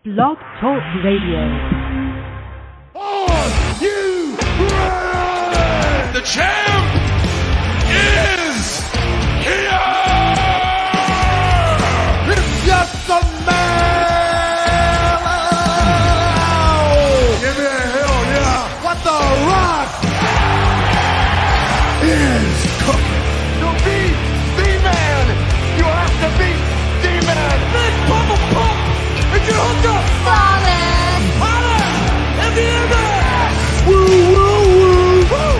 Blog Talk Radio. Are you ready? The champ is here! It's just a man! Give me a hell yeah! What the rock is cooking? To be the man, you have to be the man! Big Papa Pump! It's your hookup! Fallen! Holla! In the air! Woo, woo, woo!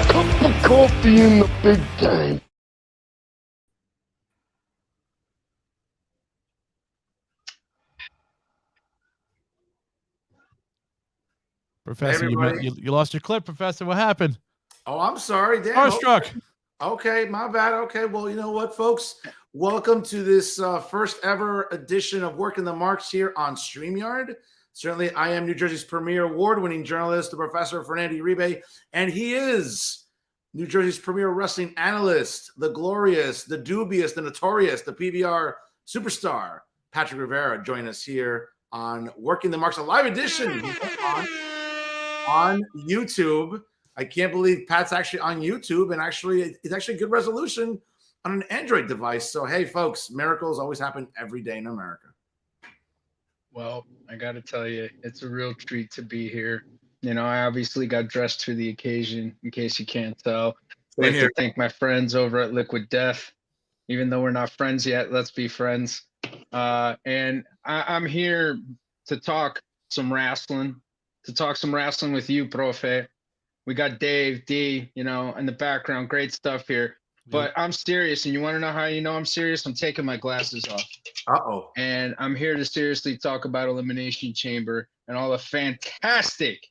Cup of coffee in the big game. Professor, Hey, everybody. you lost your clip, Professor. What happened? Oh, I'm sorry, Dan. Starstruck. Okay, my bad. Okay, well, you know what, folks? Welcome to this first ever edition of Working the Marks here on StreamYard. Certainly, I am New Jersey's premier award-winning journalist, the Professor Fernando Uribe, and he is New Jersey's premier wrestling analyst, the glorious, the dubious, the notorious, the PBR superstar, Patrick Rivera. Join us here on Working the Marks, a live edition on YouTube. I can't believe Pat's actually on YouTube, and actually, it's actually a good resolution on an Android device. So, hey, folks, miracles always happen every day in America. Well, I got to tell you, it's a real treat to be here. You know, I obviously got dressed for the occasion, in case you can't tell. I'd like to thank my friends over at Liquid Death. Even though we're not friends yet, let's be friends. And I'm here to talk some wrestling, with you, Profe. We got Dave, D, you know, in the background. Great stuff here. But I'm serious, and you want to know how you know I'm serious? I'm taking my glasses off. Uh-oh. And I'm here to seriously talk about Elimination Chamber and all the fantastic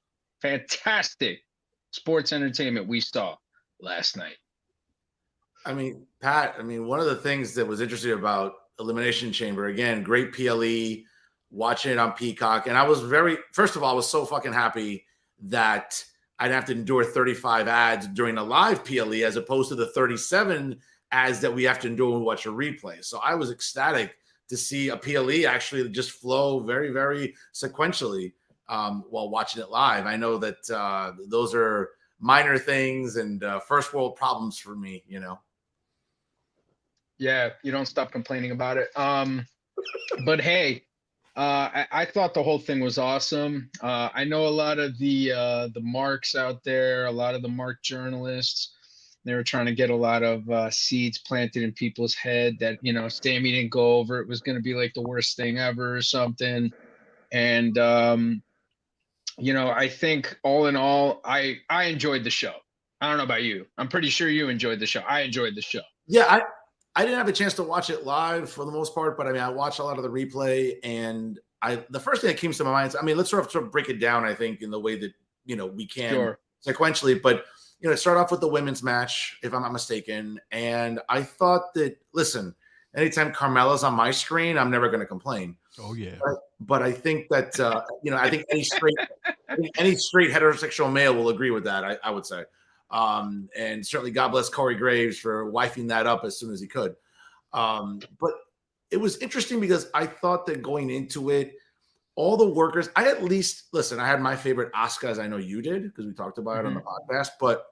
sports entertainment we saw last night. I mean, Pat, one of the things that was interesting about Elimination Chamber, again, great PLE, watching it on Peacock. And I was first of all, I was so fucking happy that I'd have to endure 35 ads during a live PLE as opposed to the 37 ads that we have to endure when we watch a replay. So I was ecstatic to see a PLE actually just flow very, very sequentially while watching it live. I know that those are minor things and first world problems for me, you know. Yeah, you don't stop complaining about it. But hey, I thought the whole thing was awesome. I know a lot of the marks out there, a lot of the mark journalists, they were trying to get a lot of seeds planted in people's head that, you know, Sammy didn't go over. It was going to be like the worst thing ever or something. And, you know, I think all in all, I enjoyed the show. I don't know about you. I'm pretty sure you enjoyed the show. I enjoyed the show. Yeah, I didn't have a chance to watch it live for the most part, but I watched a lot of the replay, and the first thing that came to my mind is, let's sort of break it down, I think, in the way that, you know, we can sequentially, but, you know, start off with the women's match, if I'm not mistaken. And I thought that, listen, anytime Carmella's on my screen, I'm never going to complain. Oh, yeah. But I think that, you know, I think any straight heterosexual male will agree with that, I would say. And certainly God bless Corey Graves for wifing that up as soon as he could. But it was interesting because I thought that going into it, all the workers, I had my favorite Asuka, as I know you did, because we talked about it on the podcast, but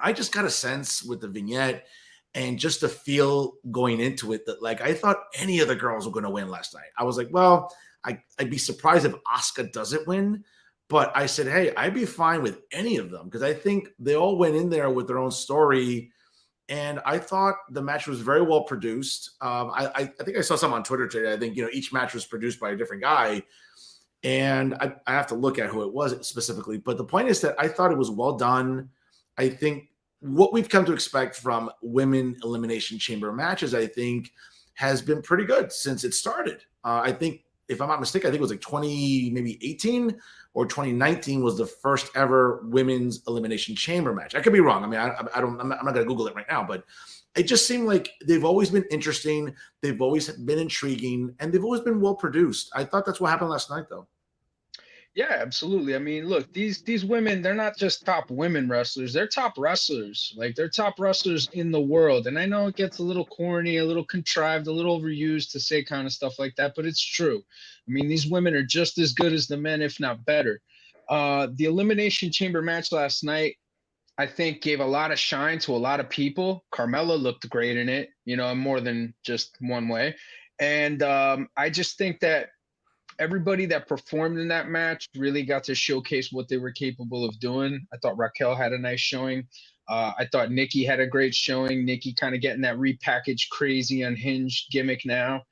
I just got a sense with the vignette and just the feel going into it that, like, I thought any of the girls were going to win last night. I was like, well, I'd be surprised if Asuka doesn't win. But I said, hey, I'd be fine with any of them because I think they all went in there with their own story. And I thought the match was very well produced. I think I saw something on Twitter today. I think, you know, each match was produced by a different guy. And I have to look at who it was specifically. But the point is that I thought it was well done. I think what we've come to expect from women Elimination Chamber matches, I think, has been pretty good since it started. I think, if I'm not mistaken, I think it was like 2018 or 2019 was the first ever women's Elimination Chamber match. I could be wrong. I'm not going to Google it right now, but it just seemed like they've always been interesting. They've always been intriguing, and they've always been well produced. I thought that's what happened last night, though. Yeah, absolutely. I mean, look, these women, they're not just top women wrestlers, they're top wrestlers. Like they're top wrestlers in the world. And I know it gets a little corny, a little contrived, a little overused to say kind of stuff like that, but it's true. I mean, these women are just as good as the men, if not better. The Elimination Chamber match last night, I think gave a lot of shine to a lot of people. Carmella looked great in it, you know, more than just one way. And I just think that everybody that performed in that match really got to showcase what they were capable of doing. I thought Raquel had a nice showing. I thought Nikki had a great showing. Nikki kind of getting that repackaged, crazy, unhinged gimmick now.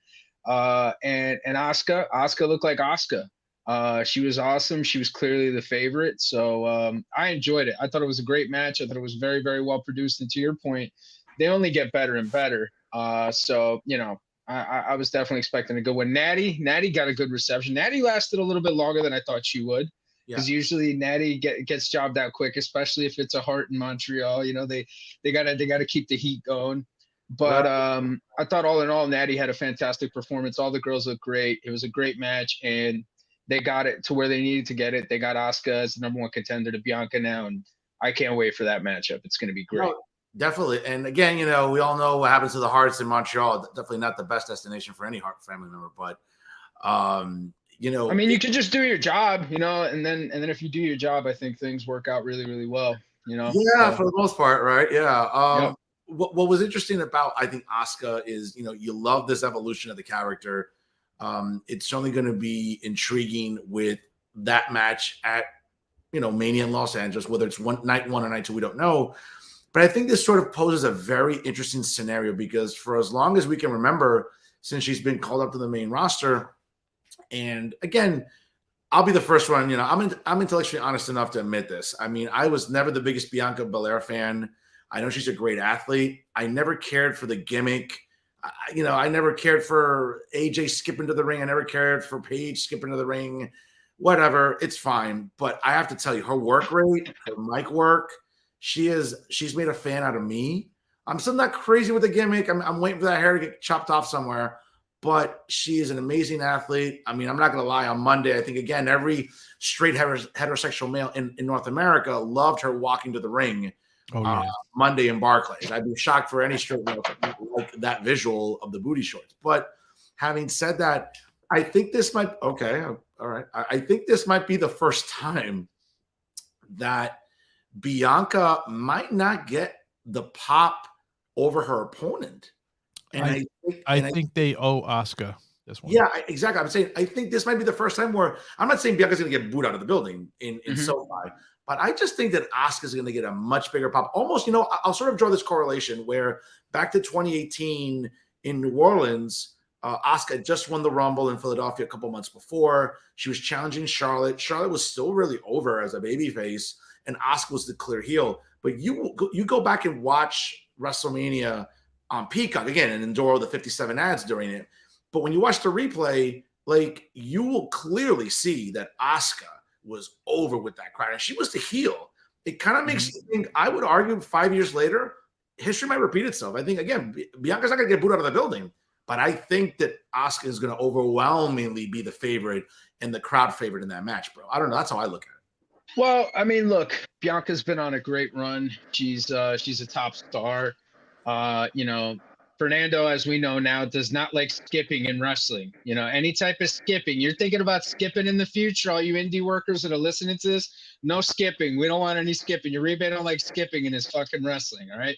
And Asuka looked like Asuka. She was awesome. She was clearly the favorite. So I enjoyed it. I thought it was a great match. I thought it was very, very well produced. And to your point, they only get better and better. So, you know, I was definitely expecting a good one. Natty got a good reception. Natty lasted a little bit longer than I thought she would, because usually Natty gets jobbed out quick, especially if it's a Hart in Montreal. You know, they gotta keep the heat going. But I thought all in all, Natty had a fantastic performance. All the girls looked great. It was a great match, and they got it to where they needed to get it. They got Asuka as the number one contender to Bianca now, and I can't wait for that matchup. It's going to be great. No, definitely. And again, you know, we all know what happens to the Hearts in Montreal. Definitely not the best destination for any Hart family member, but you know, I mean, you could just do your job, you know, and then if you do your job, I think things work out really, really well, you know. Yeah, so. for the most part, right? Yeah. Yep. What was interesting about, I think, Asuka is, you know, you love this evolution of the character. It's certainly going to be intriguing with that match at, you know, Mania in Los Angeles, whether it's night one or night two, we don't know. But I think this sort of poses a very interesting scenario, because for as long as we can remember, since she's been called up to the main roster, and again, I'll be the first one, you know, I'm intellectually honest enough to admit this. I mean, I was never the biggest Bianca Belair fan. I know she's a great athlete. I never cared for the gimmick. You know, I never cared for AJ skipping to the ring. I never cared for Paige skipping to the ring. Whatever, it's fine. But I have to tell you, her work rate, her mic work, she's made a fan out of me. I'm still not crazy with the gimmick. I'm waiting for that hair to get chopped off somewhere. But she is an amazing athlete. I mean, I'm not going to lie. On Monday, I think, again, every straight heterosexual male in North America loved her walking to the ring. Monday in Barclays. I'd be shocked for any straight male like that visual of the booty shorts. But having said that, I think this might all right. I think this might be the first time that Bianca might not get the pop over her opponent. And I think they owe Asuka this one. Yeah, exactly. I'm saying I think this might be the first time where I'm not saying Bianca's going to get booed out of the building in SoFi. But I just think that Asuka is going to get a much bigger pop. Almost, you know, I'll sort of draw this correlation where back to 2018 in New Orleans, Asuka just won the Rumble in Philadelphia a couple months before. She was challenging Charlotte. Charlotte was still really over as a babyface, and Asuka was the clear heel. But you go back and watch WrestleMania on Peacock again and endure the 57 ads during it. But when you watch the replay, like, you will clearly see that Asuka was over with that crowd, and she was the heel. It kind of makes me think, I would argue 5 years later, history might repeat itself. I think, again, Bianca's not going to get booed out of the building, but I think that Asuka is going to overwhelmingly be the favorite and the crowd favorite in that match, bro. I don't know. That's how I look at it. Well, I mean, look, Bianca's been on a great run. She's a top star. You know, Fernando, as we know now, does not like skipping in wrestling. You know, any type of skipping. You're thinking about skipping in the future, all you indie workers that are listening to this, no skipping. We don't want any skipping. Uribe don't like skipping in his fucking wrestling, all right?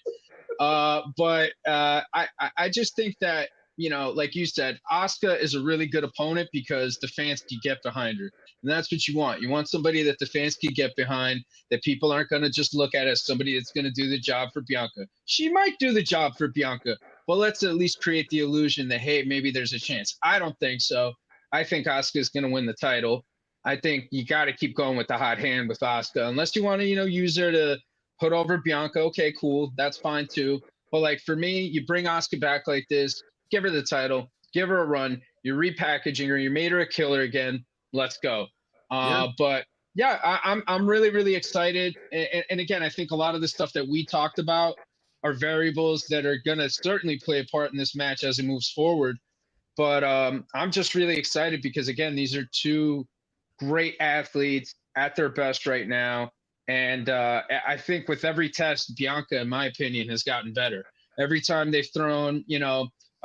But I just think that, you know, like you said, Asuka is a really good opponent because the fans can get behind her. And that's what you want. You want somebody that the fans can get behind, that people aren't going to just look at as somebody that's going to do the job for Bianca. She might do the job for Bianca, but let's at least create the illusion that, hey, maybe there's a chance. I don't think so. I think Asuka is going to win the title. I think you got to keep going with the hot hand with Asuka. Unless you want to, you know, use her to put over Bianca. Okay, cool. That's fine too. But like for me, you bring Asuka back like this, give her the title, give her a run. You're repackaging her. You made her a killer again. Let's go. But yeah, I'm really, really excited. And again, I think a lot of the stuff that we talked about are variables that are going to certainly play a part in this match as it moves forward. But I'm just really excited because, again, these are two great athletes at their best right now. And I think with every test, Bianca, in my opinion, has gotten better. Every time they've thrown,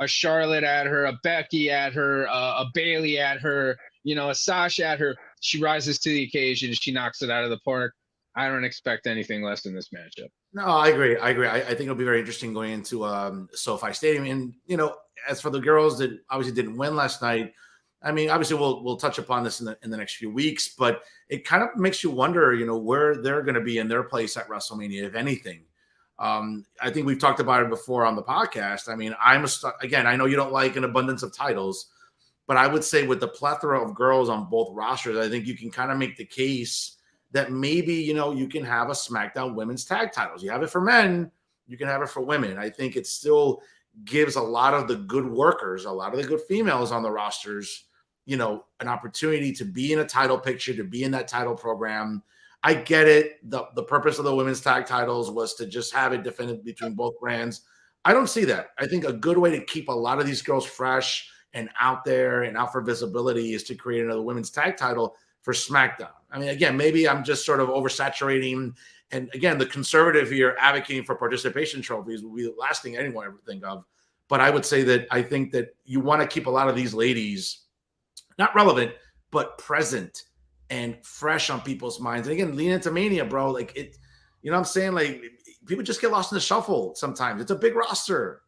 a Charlotte at her, a Becky at her, a Bailey at her, a Sasha at her, she rises to the occasion and she knocks it out of the park. I don't expect anything less in this matchup. No, I agree. I think it'll be very interesting going into SoFi Stadium. And as for the girls that obviously didn't win last night, I mean, obviously we'll touch upon this in the next few weeks, but it kind of makes you wonder, where they're going to be in their place at WrestleMania, if anything. I think we've talked about it before on the podcast. I mean, again, I know you don't like an abundance of titles, but I would say with the plethora of girls on both rosters, I think you can kind of make the case that maybe, you can have a SmackDown women's tag titles. You have it for men, you can have it for women. I think it still gives a lot of the good workers, a lot of the good females on the rosters, an opportunity to be in a title picture, to be in that title program. I get it. The purpose of the women's tag titles was to just have it defended between both brands. I don't see that. I think a good way to keep a lot of these girls fresh and out there and out for visibility is to create another women's tag title for SmackDown. I mean, again, maybe I'm just sort of oversaturating. And again, the conservative here advocating for participation trophies will be the last thing anyone ever think of. But I would say that I think that you want to keep a lot of these ladies not relevant, but present and fresh on people's minds. And again, lean into Mania, bro. Like it, what I'm saying? Like people just get lost in the shuffle sometimes. It's a big roster,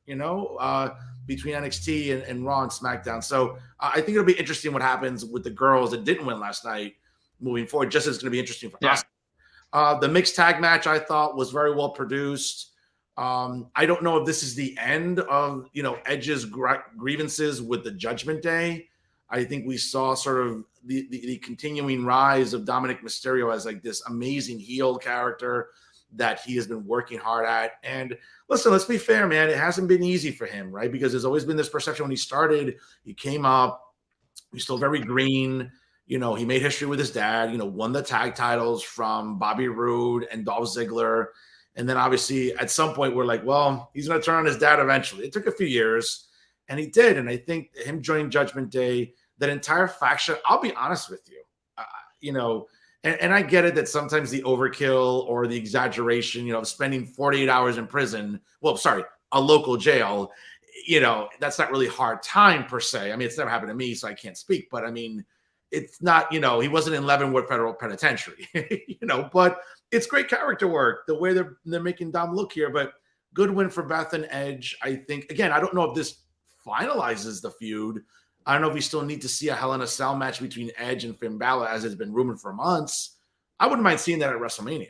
between NXT and Raw and SmackDown. So I think it'll be interesting what happens with the girls that didn't win last night moving forward, just as it's going to be interesting for us. The mixed tag match I thought was very well produced. I don't know if this is the end of, Edge's grievances with the Judgment Day. I think we saw sort of the continuing rise of Dominic Mysterio as like this amazing heel character that he has been working hard at. And listen, let's be fair, man. It hasn't been easy for him, right? Because there's always been this perception when he started, he came up, he's still very green. He made history with his dad, won the tag titles from Bobby Roode and Dolph Ziggler. And then obviously at some point we're like, well, he's going to turn on his dad eventually. It took a few years and he did. And I think him joining Judgment Day, that entire faction, I'll be honest with you, and I get it that sometimes the overkill or the exaggeration, of spending 48 hours in prison, a local jail, that's not really hard time per se. I mean, it's never happened to me, so I can't speak, but I mean, it's not, he wasn't in Leavenworth Federal Penitentiary, but it's great character work, the way they're making Dom look here, but good win for Beth and Edge. I think, again, I don't know if this finalizes the feud. I don't know if we still need to see a Hell in a Cell match between Edge and Finn Balor, as has been rumored for months. I wouldn't mind seeing that at WrestleMania.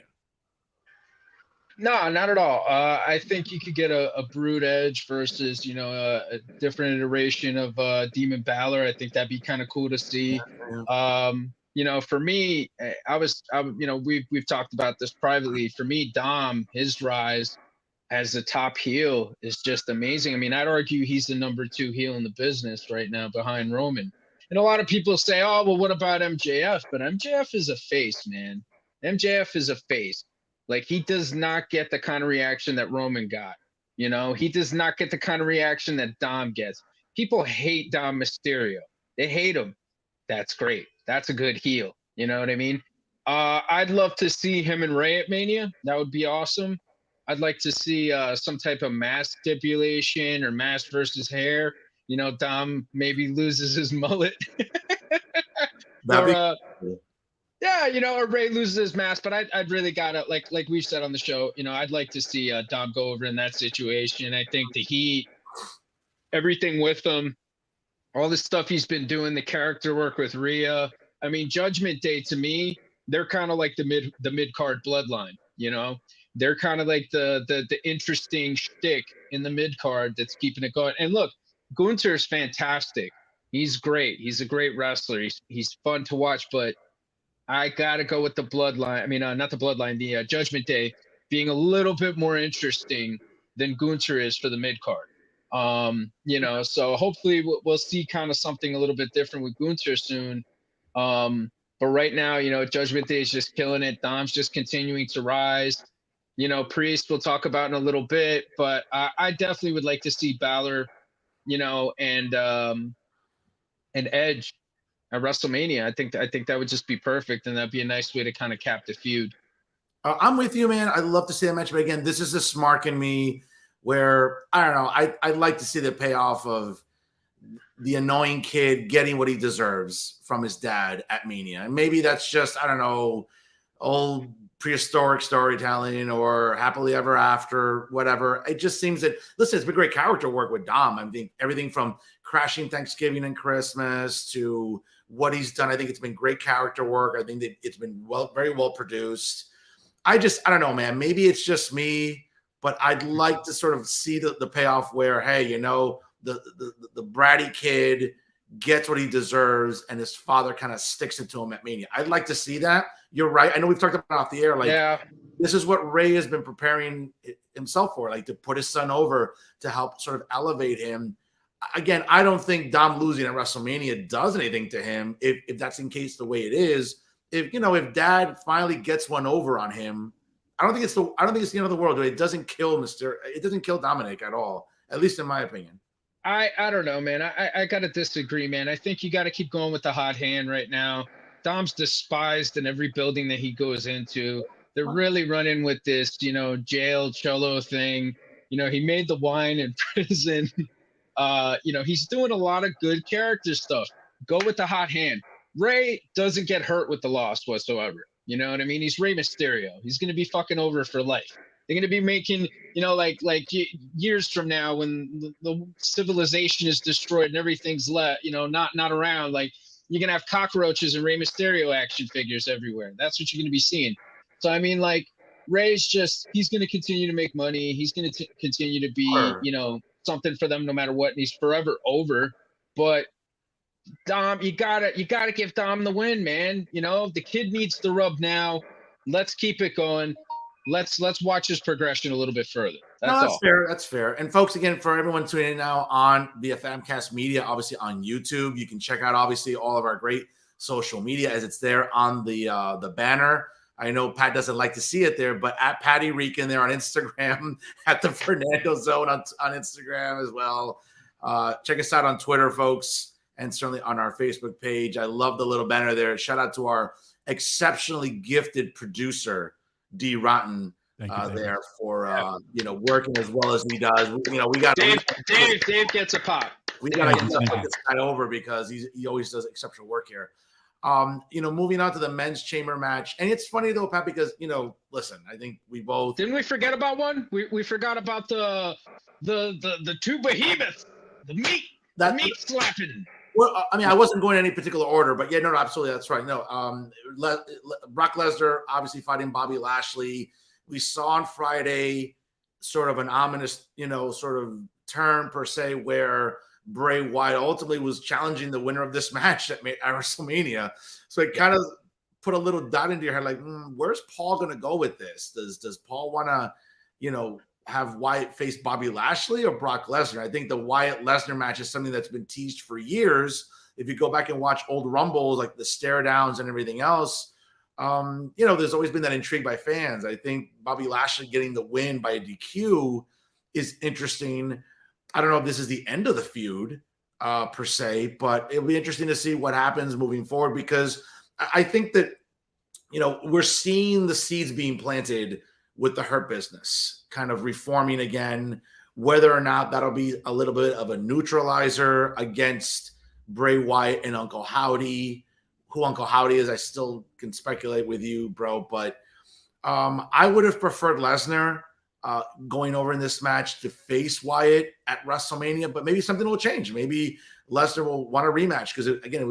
No, not at all. I think you could get a Brood Edge versus, a different iteration of Demon Balor. I think that'd be kind of cool to see. For me, we've talked about this privately. For me, Dom, his rise as a top heel is just amazing. I mean, I'd argue he's the number 2 heel in the business right now behind Roman. And a lot of people say, oh, well, what about MJF? But MJF is a face, man. MJF is a face. Like, he does not get the kind of reaction that Roman got. He does not get the kind of reaction that Dom gets. People hate Dom Mysterio. They hate him. That's great. That's a good heel. You know what I mean? I'd love to see him and Ray at Mania. That would be awesome. I'd like to see some type of mask stipulation or mask versus hair. Dom maybe loses his mullet. Or Ray loses his mask. But I'd really gotta, like we've said on the show, I'd like to see Dom go over in that situation. I think the heat, everything with him, all the stuff he's been doing, the character work with Rhea. I mean, Judgment Day to me, they're kind of like the mid card bloodline. They're kind of like the interesting shtick in the mid card that's keeping it going. And look, Gunther's fantastic. He's great. He's a great wrestler. He's fun to watch, but I gotta go with the bloodline. I mean, not the bloodline, the Judgment Day being a little bit more interesting than Gunther is for the mid card. So hopefully we'll see kind of something a little bit different with Gunther soon. But right now, Judgment Day is just killing it. Dom's just continuing to rise. Priest we'll talk about in a little bit, but I definitely would like to see Balor, and Edge at WrestleMania. I think that would just be perfect, and that'd be a nice way to kind of cap the feud. I'm with you, man. I'd love to see that match, but again, this is the smart in me where I don't know. I'd like to see the payoff of the annoying kid getting what he deserves from his dad at Mania. And maybe that's just, I don't know, old prehistoric storytelling or happily ever after, whatever. It just seems that, listen, it's been great character work with Dom. I think everything from crashing Thanksgiving and Christmas to what he's done, I think it's been great character work. I think that it's been very well produced. I don't know, man. Maybe it's just me, but I'd like to sort of see the payoff where, hey, you know, the bratty kid gets what he deserves and his father kind of sticks it to him at Mania. I'd like to see that. You're right. I know we've talked about it off the air. Like, This is what Ray has been preparing himself for, like to put his son over to help sort of elevate him. Again, I don't think Dom losing at WrestleMania does anything to him if that's in case the way it is. If Dad finally gets one over on him, I don't think it's the end of the world. It doesn't kill Dominic at all, at least in my opinion. I don't know, man. I gotta disagree, man. I think you got to keep going with the hot hand right now. Dom's despised in every building that he goes into. They're really running with this, jail cholo thing. He made the wine in prison. He's doing a lot of good character stuff. Go with the hot hand. Ray doesn't get hurt with the loss whatsoever. You know what I mean? He's Rey Mysterio. He's going to be fucking over for life. They're going to be making, like years from now when the civilization is destroyed and everything's not around. Like, you're going to have cockroaches and Rey Mysterio action figures everywhere. That's what you're going to be seeing. So, I mean, like, Ray's he's going to continue to make money. He's going to continue to be, something for them no matter what. And he's forever over. But Dom, you gotta give Dom the win, man. The kid needs the rub now. Let's keep it going. Let's watch his progression a little bit further. That's all. Fair. That's fair. And folks, again, for everyone tuning in now on via Famcast Media, obviously on YouTube, you can check out obviously all of our great social media as it's there on the banner. I know Pat doesn't like to see it there, but at Patty Rican there on Instagram, at the Fernando Zone on Instagram as well. Check us out on Twitter, folks, and certainly on our Facebook page. I love the little banner there. Shout out to our exceptionally gifted producer, Dee Rotten, there for working as well as he does. We got Dave gets a pop. We got to get this guy over because he always does exceptional work here. Moving on to the men's chamber match, and it's funny though, Pat, because listen, I think we both didn't we forget about one? We forgot about the two behemoths, the meat slapping. Well, I mean, I wasn't going in any particular order, but yeah, no, absolutely, that's right. No, Brock Lesnar obviously fighting Bobby Lashley. We saw on Friday sort of an ominous, sort of turn per se, where Bray Wyatt ultimately was challenging the winner of this match at WrestleMania. So it kind of put a little dot into your head, like, where's Paul going to go with this? Does Paul want to, have Wyatt face Bobby Lashley or Brock Lesnar? I think the Wyatt Lesnar match is something that's been teased for years. If you go back and watch old Rumbles, like the stare downs and everything else, there's always been that intrigue by fans. I think Bobby Lashley getting the win by a DQ is interesting. I don't know if this is the end of the feud per se, but it'll be interesting to see what happens moving forward, because I think that, we're seeing the seeds being planted with the Hurt Business kind of reforming again. Whether or not that'll be a little bit of a neutralizer against Bray Wyatt and Uncle Howdy. Who Uncle Howdy is, I still can speculate with you, bro. But I would have preferred Lesnar going over in this match to face Wyatt at WrestleMania, but maybe something will change. Maybe Lesnar will want a rematch because, again,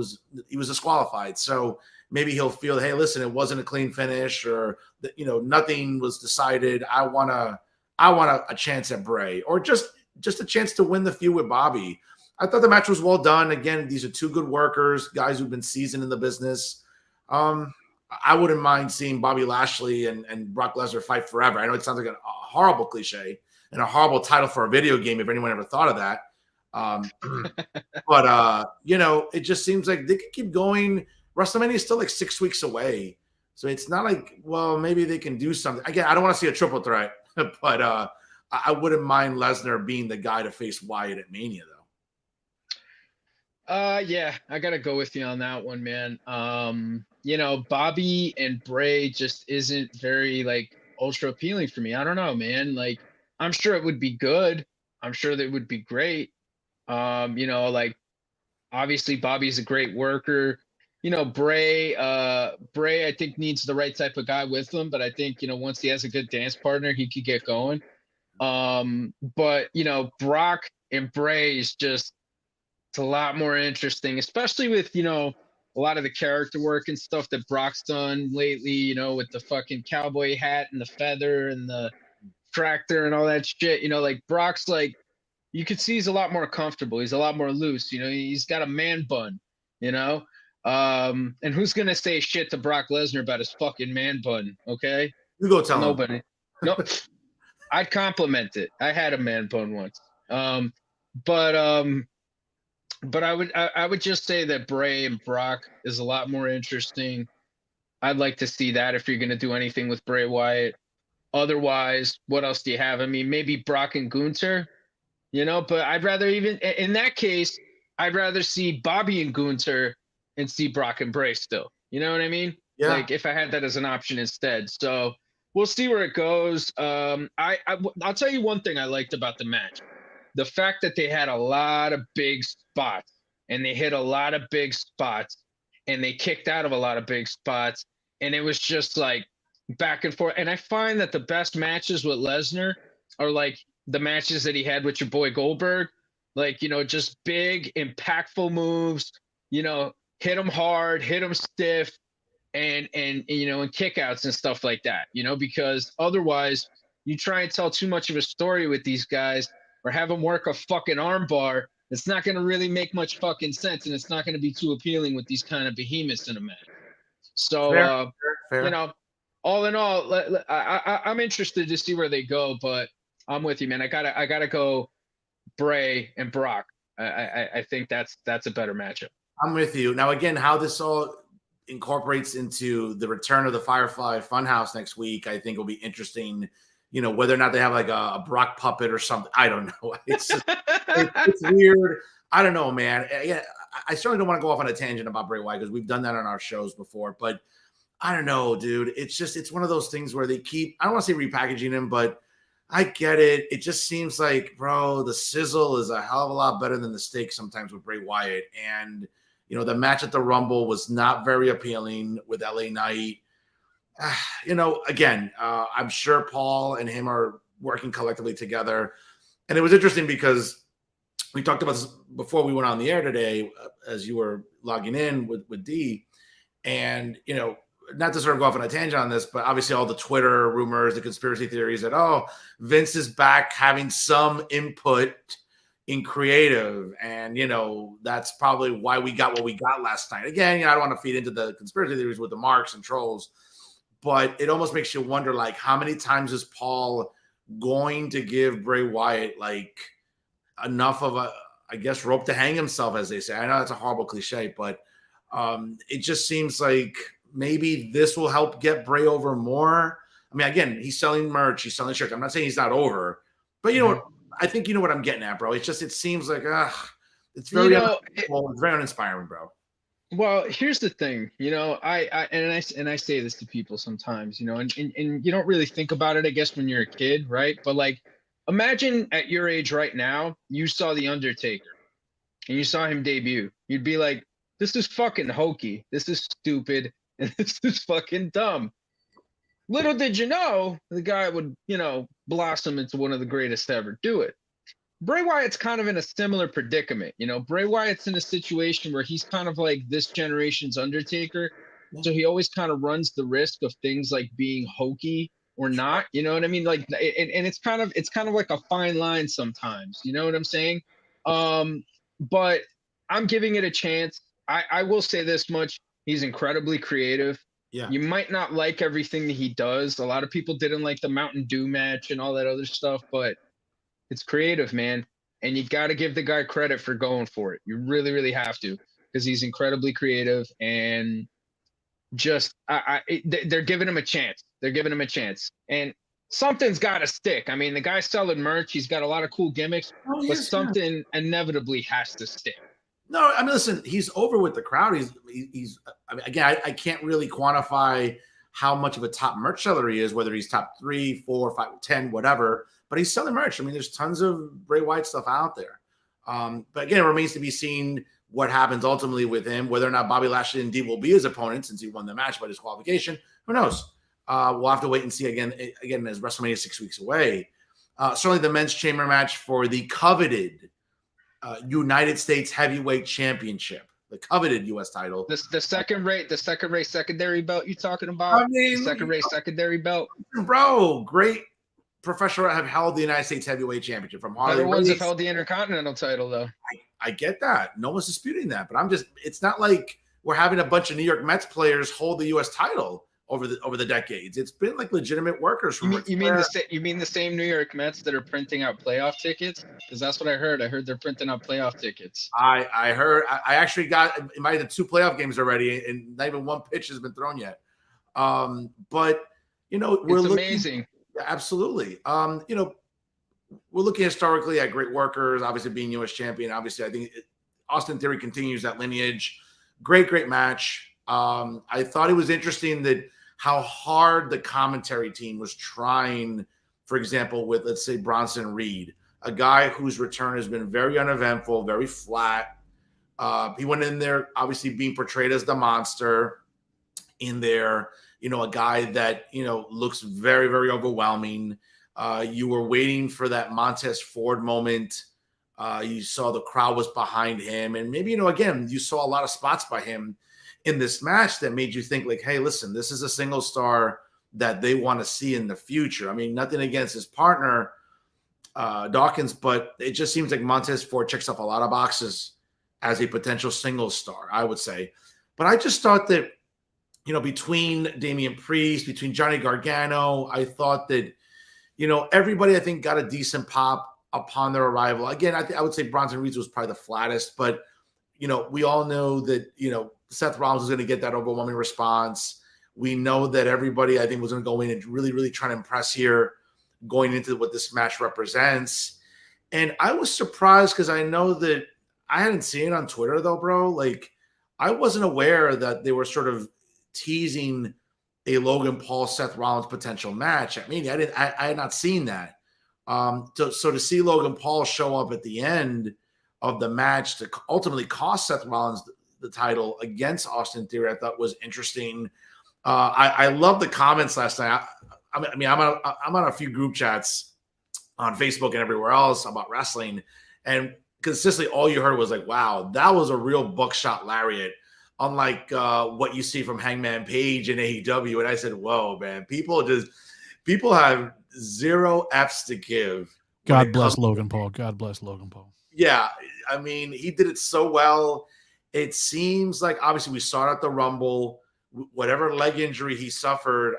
he was disqualified. So maybe he'll feel, hey, listen, it wasn't a clean finish, or nothing was decided. I want a chance at Bray, or just a chance to win the feud with Bobby. I thought the match was well done. Again, these are two good workers, guys who've been seasoned in the business. I wouldn't mind seeing Bobby Lashley and Brock Lesnar fight forever. I know it sounds like a horrible cliche and a horrible title for a video game if anyone ever thought of that. But it just seems like they could keep going. WrestleMania is still like 6 weeks away. So it's not like, well, maybe they can do something. Again, I don't want to see a triple threat, but I wouldn't mind Lesnar being the guy to face Wyatt at Mania, though. Yeah, I gotta go with you on that one, man. You know, Bobby and Bray just isn't very like ultra appealing for me. I don't know, man. Like, I'm sure it would be good. I'm sure that it would be great. You know, like obviously Bobby's a great worker. You know, Bray, I think needs the right type of guy with him, but I think, you know, once he has a good dance partner, he could get going. But you know, Brock and Bray is just it's a lot more interesting, especially with, you know, a lot of the character work and stuff that Brock's done lately, you know, with the fucking cowboy hat and the feather and the tractor and all that shit. You know, like Brock's like you could see he's a lot more comfortable. He's a lot more loose. You know, he's got a man bun, you know. And who's gonna say shit to Brock Lesnar about his fucking man bun? Okay. You go tell him. Nobody. No, I'd compliment it. I had a man bun once. But I would just say that Bray and Brock is a lot more interesting. I'd like to see that if you're gonna do anything with Bray Wyatt. Otherwise, what else do you have? I mean, maybe Brock and Gunther, you know, but I'd rather even in that case, I'd rather see Bobby and Gunther and see Brock and Bray still. You know what I mean? Yeah. Like if I had that as an option instead. So we'll see where it goes. I'll tell you one thing I liked about the match. The fact that they had a lot of big spots and they hit a lot of big spots and they kicked out of a lot of big spots. And it was just like back and forth. And I find that the best matches with Lesnar are like the matches that he had with your boy Goldberg, like, you know, just big, impactful moves, you know, hit him hard, hit him stiff, and you know, and kickouts and stuff like that, you know, because otherwise you try and tell too much of a story with these guys or have them work a fucking armbar. It's not going to really make much fucking sense, and it's not going to be too appealing with these kind of behemoths in a match. So, fair. you know, all in all, I'm interested to see where they go, but I'm with you, man. I gotta go Bray and Brock. I think that's a better matchup. I'm with you. Now, again, how this all incorporates into the return of the Firefly Funhouse next week, I think will be interesting. You know, whether or not they have like a Brock puppet or something. I don't know. It's just, it's weird. I don't know, man. Yeah, I certainly don't want to go off on a tangent about Bray Wyatt because we've done that on our shows before. But I don't know, dude. It's one of those things where they keep, I don't want to say repackaging him, but I get it. It just seems like, bro, the sizzle is a hell of a lot better than the steak sometimes with Bray Wyatt. And, you know, the match at the Rumble was not very appealing with LA Knight. You know, again, I'm sure Paul and him are working collectively together. And it was interesting because we talked about this before we went on the air today, as you were logging in with Dee. And, you know, not to sort of go off on a tangent on this, but obviously all the Twitter rumors, the conspiracy theories that, oh, Vince is back having some input in creative. And, you know, that's probably why we got what we got last night. Again, you know, I don't want to feed into the conspiracy theories with the marks and trolls, but it almost makes you wonder, like, how many times is Paul going to give Bray Wyatt, like, enough of a, I guess, rope to hang himself, as they say. I know that's a horrible cliche, but it just seems like maybe this will help get Bray over more. I mean, again, he's selling merch, he's selling shirts. I'm not saying he's not over, but you know what? I think you know what I'm getting at, bro. It's just, it seems like, it's very, it's very uninspiring, bro. Well, here's the thing, you know, I say this to people sometimes, you know, and you don't really think about it, I guess, when you're a kid, right? But like, imagine at your age right now, you saw The Undertaker and you saw him debut. You'd be like, this is fucking hokey. This is stupid. And this is fucking dumb. Little did you know, the guy would, you know, blossom into one of the greatest to ever do it. Bray Wyatt's kind of in a similar predicament. You know, Bray Wyatt's in a situation where he's kind of like this generation's Undertaker. So he always kind of runs the risk of things like being hokey or not. You know what I mean? Like, and it's kind of like a fine line sometimes. You know what I'm saying? But I'm giving it a chance. I will say this much. He's incredibly creative. Yeah. You might not like everything that he does. A lot of people didn't like the Mountain Dew match and all that other stuff, but it's creative, man. And you got to give the guy credit for going for it. You really, really have to, because he's incredibly creative and just they're giving him a chance. They're giving him a chance. And something's got to stick. I mean, the guy's selling merch. He's got a lot of cool gimmicks, but something inevitably has to stick. No, I mean, listen, he's over with the crowd. He's. I mean, again, I can't really quantify how much of a top merch seller he is, whether he's top 3, 4, 5, 10, whatever. But he's selling merch. I mean, there's tons of Bray Wyatt stuff out there. But again, it remains to be seen what happens ultimately with him, whether or not Bobby Lashley indeed will be his opponent since he won the match by disqualification. Who knows? We'll have to wait and see again as WrestleMania 6 weeks away. Certainly the men's chamber match for the coveted United States Heavyweight Championship, the coveted U.S. title. The second rate secondary belt you talking about? I mean, the second rate secondary belt? Bro, great professional have held the United States Heavyweight Championship from Harley. Other ones have held the Intercontinental title, though. I get that. No one's disputing that. But it's not like we're having a bunch of New York Mets players hold the U.S. title over the decades. It's been like legitimate workers. You mean the same New York Mets that are printing out playoff tickets? Because that's what I heard. I heard they're printing out playoff tickets. I heard. I actually got invited to 2 playoff games already, and not even one pitch has been thrown yet. But we're amazing. Absolutely. We're looking historically at great workers. Obviously, being U.S. champion. Obviously, I think Austin Theory continues that lineage. Great match. I thought it was interesting that how hard the commentary team was trying, for example, with, let's say, Bronson Reed, a guy whose return has been very uneventful, very flat. He went in there, obviously being portrayed as the monster in there, a guy that, looks very, very overwhelming. You were waiting for that Montez Ford moment. You saw the crowd was behind him. And maybe, again, you saw a lot of spots by him in this match that made you think like, hey, listen, this is a single star that they want to see in the future. I mean, nothing against his partner, Dawkins, but it just seems like Montez Ford checks off a lot of boxes as a potential single star, I would say. But I just thought that, between Damian Priest, between Johnny Gargano, I thought that, everybody I think got a decent pop upon their arrival. Again, I would say Bronson Reed was probably the flattest, but, we all know that, Seth Rollins was going to get that overwhelming response. We know that everybody, I think, was going to go in and really, really try to impress here going into what this match represents. And I was surprised because I know that I hadn't seen it on Twitter, though, bro. Like, I wasn't aware that they were sort of teasing a Logan Paul Seth Rollins potential match. I mean, I had not seen that. So to see Logan Paul show up at the end of the match to ultimately cost Seth Rollins the title against Austin Theory, I thought was interesting. I love the comments last night. I'm on a few group chats on Facebook and everywhere else about wrestling, and consistently all you heard was like, wow, that was a real buckshot lariat, unlike what you see from Hangman Page and AEW. And I said, whoa, man, people have zero F's to give. God bless Logan Paul. God bless Logan Paul. Yeah, I mean, he did it so well. It seems like, obviously, we saw it at the Rumble. Whatever leg injury he suffered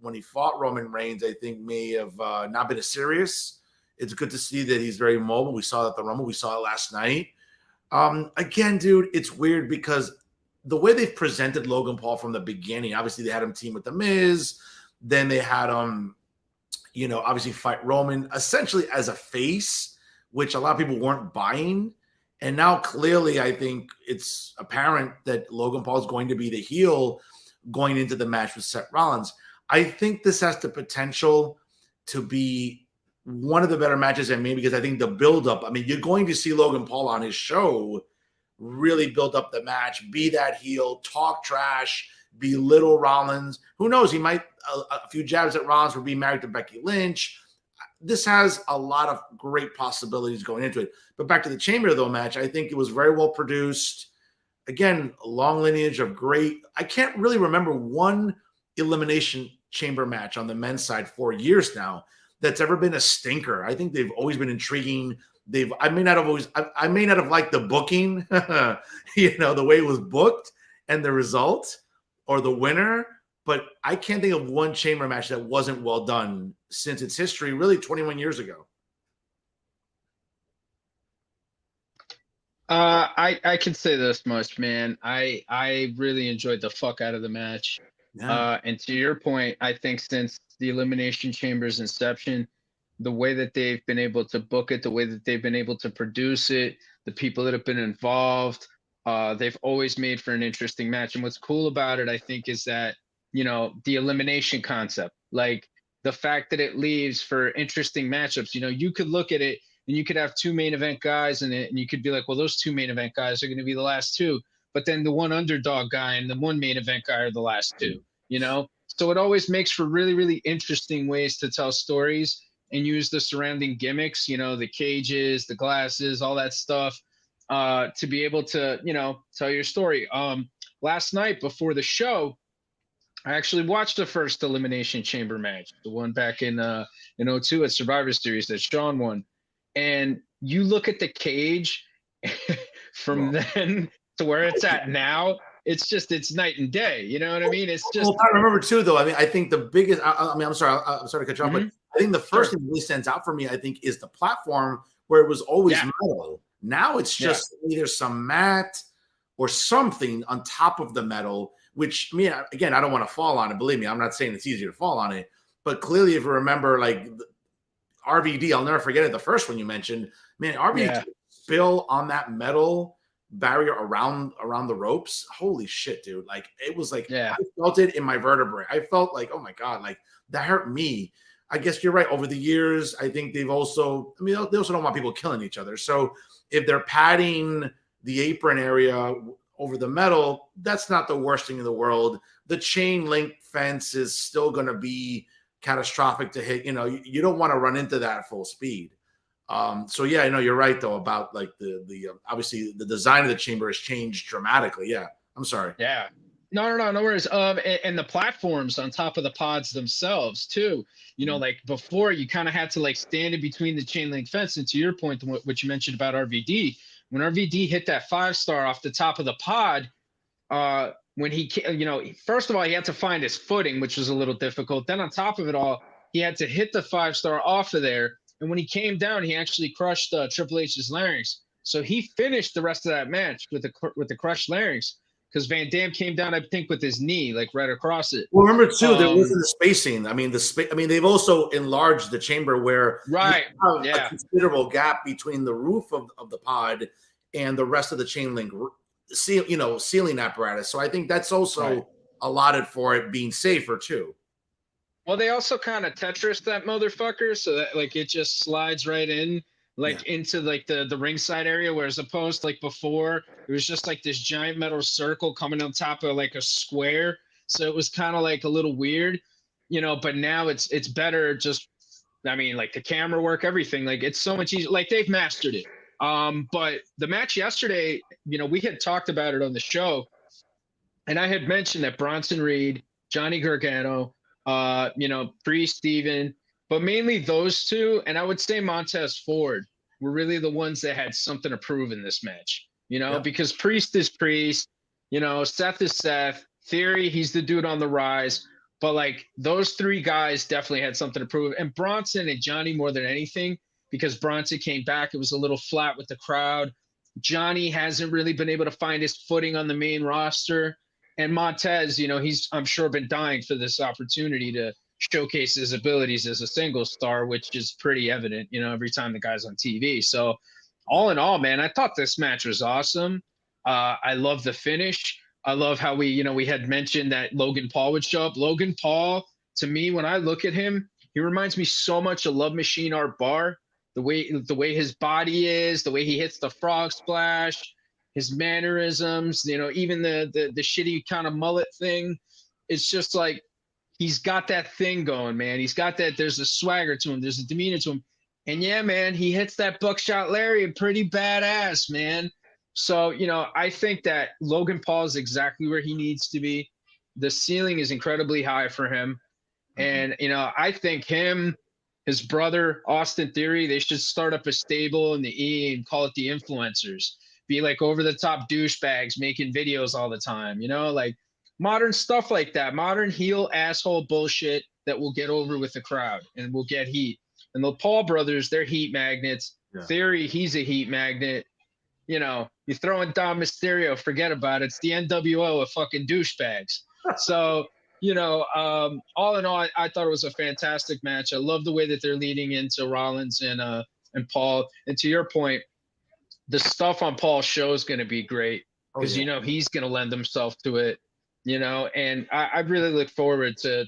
when he fought Roman Reigns, I think may have not been as serious. It's good to see that he's very mobile. We saw it at the Rumble. We saw it last night. Again, dude, it's weird because the way they've presented Logan Paul from the beginning, obviously they had him team with The Miz. Then they had him, obviously fight Roman essentially as a face, which a lot of people weren't buying. And now clearly I think it's apparent that Logan Paul is going to be the heel going into the match with Seth Rollins. I think this has the potential to be one of the better matches in me because I think the buildup, I mean, you're going to see Logan Paul on his show really build up the match, be that heel, talk trash, belittle Rollins. Who knows? He might, a few jabs at Rollins for being married to Becky Lynch. This has a lot of great possibilities going into it. But back to the Chamber, though, match, I think it was very well produced. Again, a long lineage of great. I can't really remember one Elimination Chamber match on the men's side 4 years now that's ever been a stinker. I think they've always been intriguing. I may not have liked the booking, the way it was booked and the result or the winner. But I can't think of one Chamber match that wasn't well done since its history, really 21 years ago. I can say this much, man. I really enjoyed the fuck out of the match. Yeah. And to your point, I think since the Elimination Chamber's inception, the way that they've been able to book it, the way that they've been able to produce it, the people that have been involved. They've always made for an interesting match. And what's cool about it, I think, is that, the elimination concept, like the fact that it leaves for interesting matchups. You could look at it and you could have two main event guys in it, and you could be like, well, those two main event guys are going to be the last two. But then the one underdog guy and the one main event guy are the last two, So it always makes for really, really interesting ways to tell stories and use the surrounding gimmicks, the cages, the glasses, all that stuff, to be able to, tell your story. Last night before the show, I actually watched the first Elimination Chamber match, the one back in 2002 at Survivor Series that Sean won. And you look at the cage from then to where it's at now, it's night and day. You know what I mean? It's just. Well, I remember too, though. I mean, I think the biggest. I'm sorry to cut you off, but I think the first thing that really stands out for me, I think, is the platform where it was always metal. Now it's just either some mat or something on top of the metal. Which, again, I don't want to fall on it. Believe me, I'm not saying it's easy to fall on it, but clearly, if you remember, like RVD, I'll never forget it. The first one you mentioned, man, RVD spill on that metal barrier around the ropes. Holy shit, dude! Like it was like I felt it in my vertebrae. I felt like, oh my god, like that hurt me. I guess you're right. Over the years, I think they've also, they also don't want people killing each other. So if they're padding the apron area over the metal, that's not the worst thing in the world. The chain link fence is still going to be catastrophic to hit. You don't want to run into that at full speed. So yeah, I know you're right though about like the obviously the design of the chamber has changed dramatically. Yeah, I'm sorry. Yeah, no worries. And the platforms on top of the pods themselves too. Like before, you kind of had to like stand in between the chain link fence. And to your point, what you mentioned about RVD, when RVD hit that 5-star off the top of the pod, when he, first of all, he had to find his footing, which was a little difficult. Then on top of it all, he had to hit the 5-star off of there. And when he came down, he actually crushed Triple H's larynx. So he finished the rest of that match with the crushed larynx because Van Dam came down, I think, with his knee, like right across it. Well, remember too, there wasn't the spacing. I mean, they've also enlarged the chamber where you have a considerable gap between the roof of the pod and the rest of the chain link, ceiling apparatus. So I think that's also allotted for it being safer too. Well, they also kind of Tetris that motherfucker so that like it just slides right in into like the ringside area, whereas opposed like before it was just like this giant metal circle coming on top of like a square. So it was kind of like a little weird, but now it's better. Just, like the camera work, everything, like it's so much easier. Like they've mastered it. But the match yesterday, we had talked about it on the show, and I had mentioned that Bronson Reed, Johnny Gargano, Priest, Steven, but mainly those two, and I would say Montez Ford were really the ones that had something to prove in this match, because Priest is Priest, Seth is Seth, Theory, he's the dude on the rise, but like those three guys definitely had something to prove, and Bronson and Johnny more than anything, because Bronson came back, it was a little flat with the crowd. Johnny hasn't really been able to find his footing on the main roster. And Montez, he's, I'm sure, been dying for this opportunity to showcase his abilities as a single star, which is pretty evident, every time the guy's on TV. So all in all, man, I thought this match was awesome. I love the finish. I love how we had mentioned that Logan Paul would show up. Logan Paul, to me, when I look at him, he reminds me so much of Love Machine Art Barr. The way his body is, the way he hits the frog splash, his mannerisms, even the shitty kind of mullet thing. It's just like he's got that thing going, man. He's got that. There's a swagger to him. There's a demeanor to him. And yeah, man, he hits that buckshot lariat pretty badass, man. So, I think that Logan Paul is exactly where he needs to be. The ceiling is incredibly high for him. And, I think him, his brother, Austin Theory, they should start up a stable in the E and call it the Influencers. Be like over-the-top douchebags making videos all the time, like modern stuff like that, modern heel asshole bullshit that will get over with the crowd and will get heat. And the Paul brothers, they're heat magnets. Yeah. Theory, he's a heat magnet. You throw in Dom Mysterio, forget about it. It's the NWO of fucking douchebags. So, All in all, I thought it was a fantastic match. I love the way that they're leading into Rollins and Paul. And to your point, the stuff on Paul's show is going to be great because he's going to lend himself to it. And I really look forward to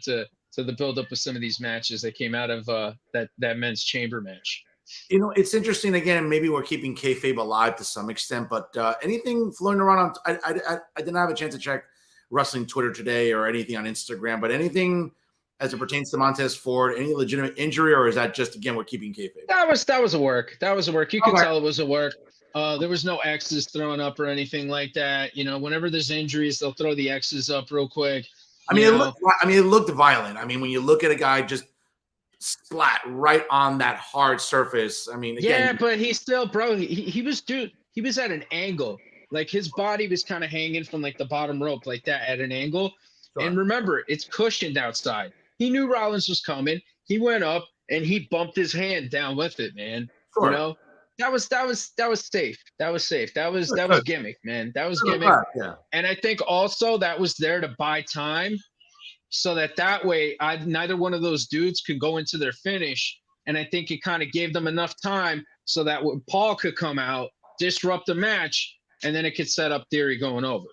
the buildup of some of these matches that came out of that men's chamber match. It's interesting. Again, maybe we're keeping kayfabe alive to some extent, but anything floating around on I didn't have a chance to check wrestling Twitter today or anything on Instagram, but anything as it pertains to Montez Ford, any legitimate injury, or is that just, again, we're keeping kayfabe? That was a work. You could tell it was a work. There was no X's thrown up or anything like that. Whenever there's injuries, they'll throw the X's up real quick. It looked violent. I mean, when you look at a guy just splat right on that hard surface. I mean, again, but he's still, bro. He was at an angle. Like his body was kind of hanging from like the bottom rope like that at an angle. Sure. And remember, it's cushioned outside. He knew Rollins was coming. He went up and he bumped his hand down with it, man. Sure. That was safe. That was gimmick, man. That was gimmick. Yeah. And I think also that was there to buy time so that way neither one of those dudes could go into their finish. And I think it kind of gave them enough time so that Paul could come out, disrupt the match, and then it could set up Theory going over.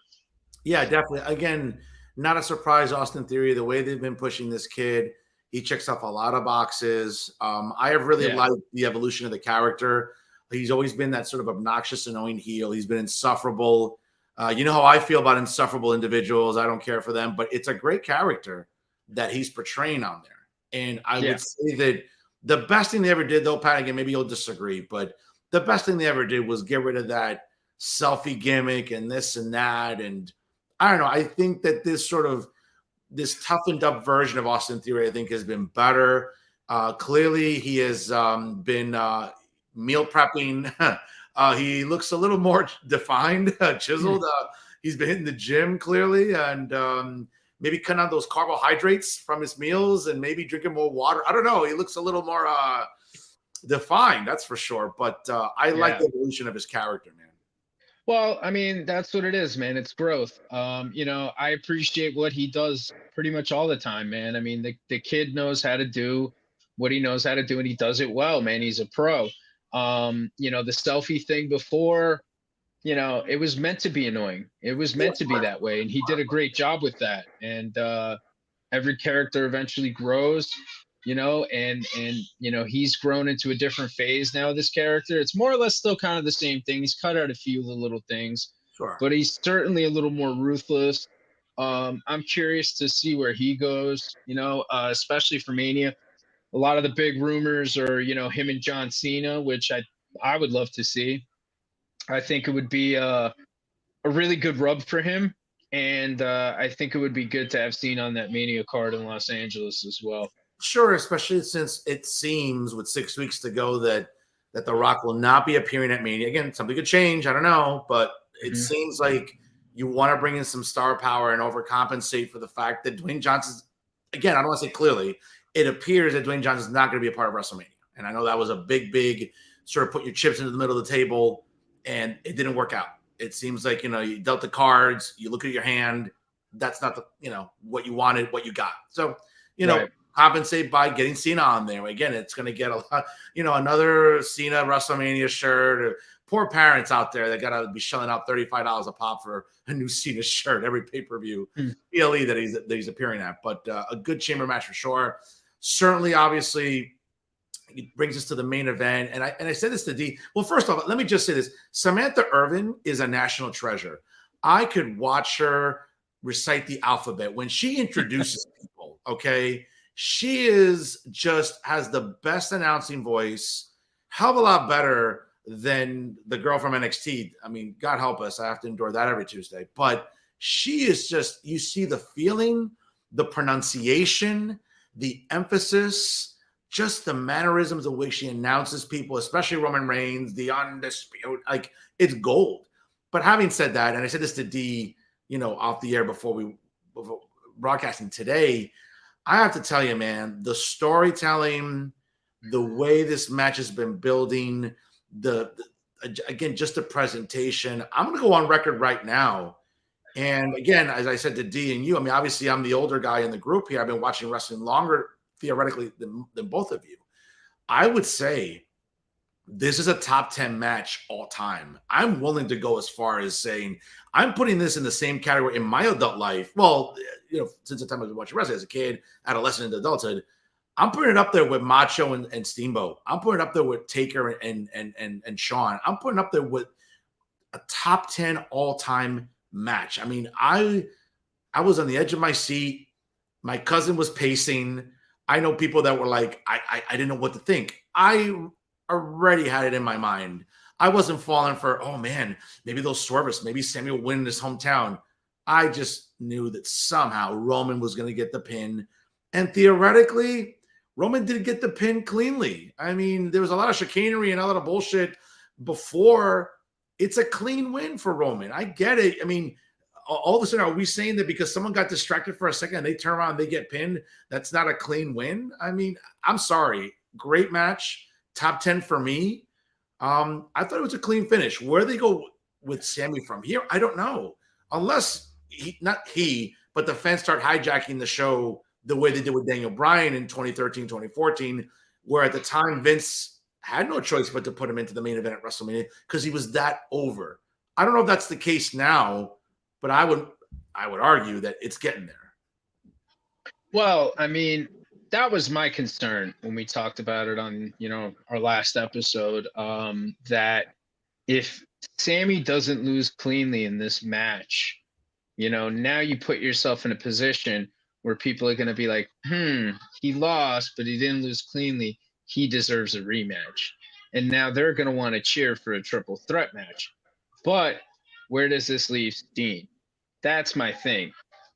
Yeah, definitely. Again, not a surprise, Austin Theory, the way they've been pushing this kid. He checks off a lot of boxes. I have really liked the evolution of the character. He's always been that sort of obnoxious, annoying heel. He's been insufferable. You know how I feel about insufferable individuals. I don't care for them, but it's a great character that he's portraying on there. And I would say that the best thing they ever did, though, Pat, again, maybe you'll disagree, but the best thing they ever did was get rid of that selfie gimmick and this and that. And I don't know. I think that this toughened up version of Austin Theory, I think, has been better. Clearly, he has been meal prepping. He looks a little more defined, chiseled. He's been hitting the gym clearly, and maybe cutting out those carbohydrates from his meals and maybe drinking more water. I don't know. He looks a little more defined, that's for sure. But I like the evolution of his character, man. Well, I mean, that's what it is, man. It's growth. I appreciate what he does pretty much all the time, man. I mean, the kid knows how to do what he knows how to do, and he does it well, man. He's a pro. The selfie thing before, it was meant to be annoying. It was meant to be that way, and he did a great job with that. And every character eventually grows, and he's grown into a different phase now, this character. It's more or less still kind of the same thing. He's cut out a few of the little things, but he's certainly a little more ruthless. I'm curious to see where he goes, especially for Mania. A lot of the big rumors are, him and John Cena, which I would love to see. I think it would be a really good rub for him. And I think it would be good to have Cena on that Mania card in Los Angeles as well. Sure, especially since it seems with 6 weeks to go that The Rock will not be appearing at Mania. Again, something could change. I don't know. But it seems like you want to bring in some star power and overcompensate for the fact that Dwayne Johnson's, again, I don't want to say clearly, it appears that Dwayne Johnson's not going to be a part of WrestleMania. And I know that was a big sort of put your chips into the middle of the table, and it didn't work out. It seems like, you dealt the cards, you look at your hand, that's not the, what you wanted, what you got. So, compensate by getting Cena on there. Again, it's going to get a lot, another Cena WrestleMania shirt. Poor parents out there that got to be shelling out $35 a pop for a new Cena shirt every pay-per-view PLE that he's appearing at. But a good chamber match for sure. Certainly, obviously, it brings us to the main event. And I said this to Dee. Well, first off, let me just say this. Samantha Irvin is a national treasure. I could watch her recite the alphabet when she introduces people, okay? She has the best announcing voice, hell of a lot better than the girl from NXT. I mean, God help us, I have to endure that every Tuesday. But she is just, you see the feeling, the pronunciation, the emphasis, just the mannerisms, the way she announces people, especially Roman Reigns, the undisputed, like, it's gold. But having said that, and I said this to Dee, off the air before broadcasting today, I have to tell you, man, the storytelling, the way this match has been building, again, just the presentation. I'm going to go on record right now And again, as I said to D and you, I mean, obviously I'm the older guy in the group here. I've been watching wrestling longer, theoretically, than both of you. I would say this is a top 10 match all time. I'm willing to go as far as saying I'm putting this in the same category in my adult life. Well, since the time I was watching wrestling as a kid, adolescent, and adulthood, I'm putting it up there with Macho and Steamboat. I'm putting it up there with Taker and Shawn. I'm putting it up there with a top 10 all-time match. I mean, I was on the edge of my seat. My cousin was pacing. I know people that were like, I didn't know what to think. I already had it in my mind. I wasn't falling for, oh man, maybe they'll swerve us. Maybe Sammy will win in his hometown. I just knew that somehow Roman was going to get the pin. And theoretically, Roman did get the pin cleanly. I mean, there was a lot of chicanery and a lot of bullshit before. It's a clean win for Roman. I get it. I mean, all of a sudden, are we saying that because someone got distracted for a second and they turn around and they get pinned, that's not a clean win? I mean, I'm sorry. Great match. Top 10 for me. I thought it was a clean finish. Where they go with Sammy from here, I don't know. Unless but the fans start hijacking the show the way they did with Daniel Bryan in 2013, 2014, where at the time Vince had no choice but to put him into the main event at WrestleMania because he was that over. I don't know if that's the case now, but I would argue that it's getting there. Well, I mean, that was my concern when we talked about it on, our last episode, that if Sammy doesn't lose cleanly in this match, now you put yourself in a position where people are going to be like, he lost, but he didn't lose cleanly. He deserves a rematch. And now they're going to want to cheer for a triple threat match. But where does this leave Steen? That's my thing.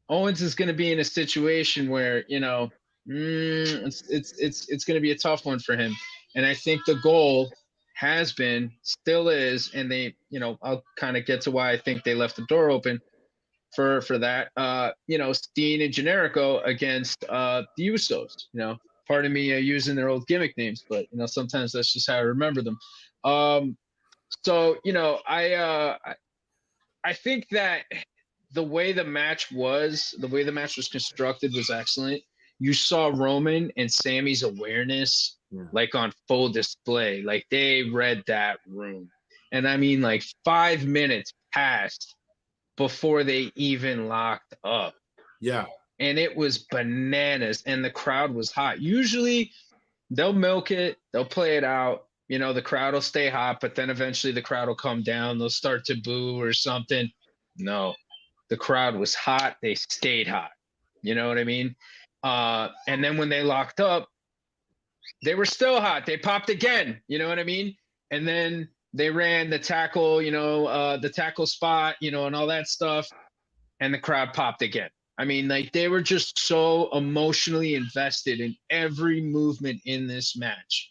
Owens is going to be in a situation where, it's going to be a tough one for him. And I think the goal has been, still is, and they, I'll kind of get to why I think they left the door open for that, Steen and Generico against the Usos, pardon me using their old gimmick names, but, sometimes that's just how I remember them. So, I think that the way the match was constructed was excellent. You saw Roman and Sammy's awareness like on full display. Like they read that room. And I mean, like 5 minutes passed before they even locked up. Yeah. And it was bananas. And the crowd was hot. Usually they'll milk it, they'll play it out. The crowd will stay hot, but then eventually the crowd will come down. They'll start to boo or something. No, the crowd was hot. They stayed hot. You know what I mean? And then when they locked up, they were still hot. They popped again. You know what I mean? And then they ran the tackle, the tackle spot, and all that stuff. And the crowd popped again. I mean, like they were just so emotionally invested in every movement in this match.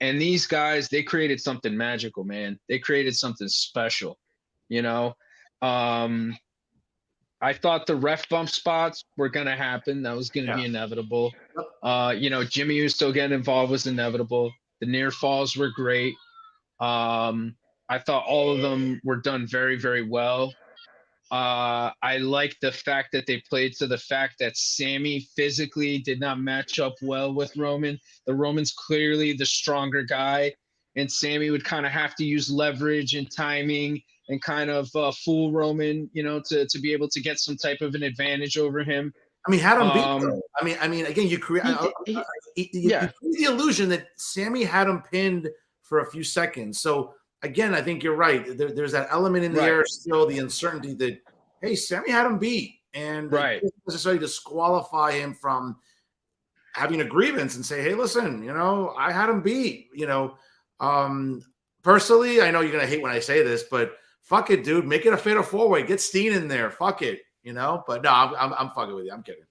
And these guys, they created something magical, man. They created something special, I thought the ref bump spots were going to happen. That was going to be inevitable. Jimmy Uso getting involved was inevitable. The near falls were great. I thought all of them were done very, very well. I like the fact that they played to the fact that Sammy physically did not match up well with Roman. The Roman's clearly the stronger guy, and Sammy would kind of have to use leverage and timing and kind of fool Roman, to be able to get some type of an advantage over him. I mean, had him beat. I mean, again, you create the illusion that Sammy had him pinned for a few seconds. So again, I think you're right. There's that element in the air still, the uncertainty that, hey, Sammy had him beat. And it doesn't necessarily disqualify him from having a grievance and say, hey, listen, I had him beat. Personally, I know you're going to hate when I say this, but fuck it, dude. Make it a fatal four-way. Get Steen in there. Fuck it, But no, I'm fucking with you. I'm kidding.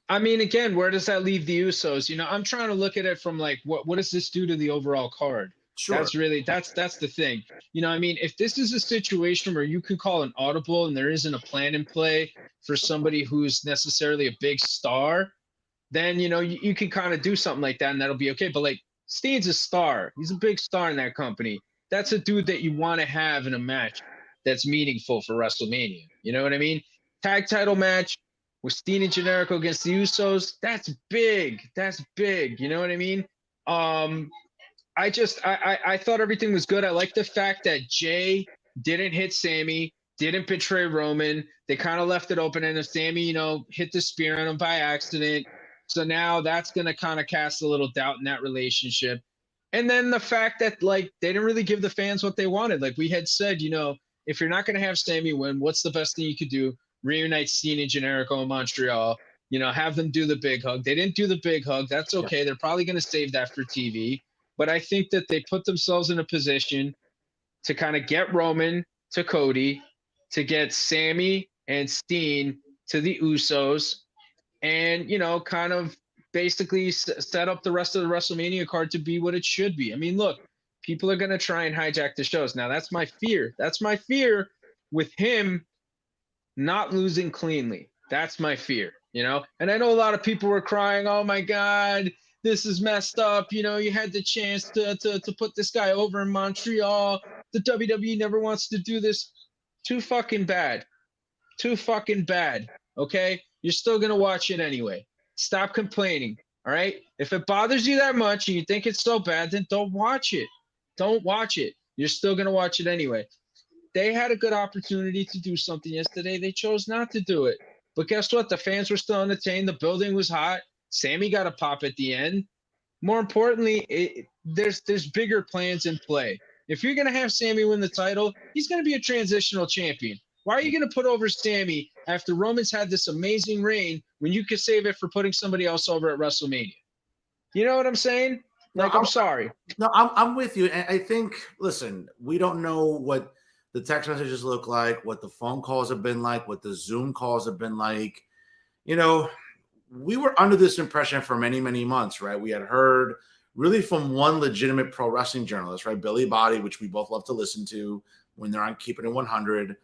I mean, again, where does that leave the Usos? I'm trying to look at it from like, what does this do to the overall card? Sure. That's the thing. I mean, if this is a situation where you could call an audible and there isn't a plan in play for somebody who's necessarily a big star, then, you can kind of do something like that and that'll be okay. But like Steen's a star. He's a big star in that company. That's a dude that you want to have in a match that's meaningful for WrestleMania. You know what I mean? Tag title match with Steen and Generico against the Usos. That's big. That's big. You know what I mean? I thought everything was good. I like the fact that Jay didn't hit Sammy, didn't betray Roman. They kind of left it open, and if Sammy, hit the spear on him by accident, so now that's gonna kind of cast a little doubt in that relationship. And then the fact that they didn't really give the fans what they wanted. Like we had said, if you're not gonna have Sammy win, what's the best thing you could do? Reunite Steen and Generico in Montreal. Have them do the big hug. They didn't do the big hug. That's okay. They're probably gonna save that for TV. But I think that they put themselves in a position to kind of get Roman to Cody, to get Sammy and Steen to the Usos, and, kind of basically set up the rest of the WrestleMania card to be what it should be. I mean, look, people are going to try and hijack the shows. Now, that's my fear. That's my fear with him not losing cleanly. That's my fear, And I know a lot of people were crying, oh, my God, this is messed up. You had the chance to put this guy over in Montreal. The WWE never wants to do this. Too fucking bad. Too fucking bad. Okay? You're still going to watch it anyway. Stop complaining. All right? If it bothers you that much and you think it's so bad, then don't watch it. Don't watch it. You're still going to watch it anyway. They had a good opportunity to do something yesterday. They chose not to do it. But guess what? The fans were still entertained. The building was hot. Sammy got a pop at the end. More importantly, there's bigger plans in play. If you're going to have Sammy win the title, he's going to be a transitional champion. Why are you going to put over Sammy after Roman's had this amazing reign when you could save it for putting somebody else over at WrestleMania? You know what I'm saying? I'm sorry. No, I'm with you. And I think, listen, we don't know what the text messages look like, what the phone calls have been like, what the Zoom calls have been like. We were under this impression for many, many months, right? We had heard really from one legitimate pro wrestling journalist, right? Billy Body, which we both love to listen to when they're on Keeping It 100.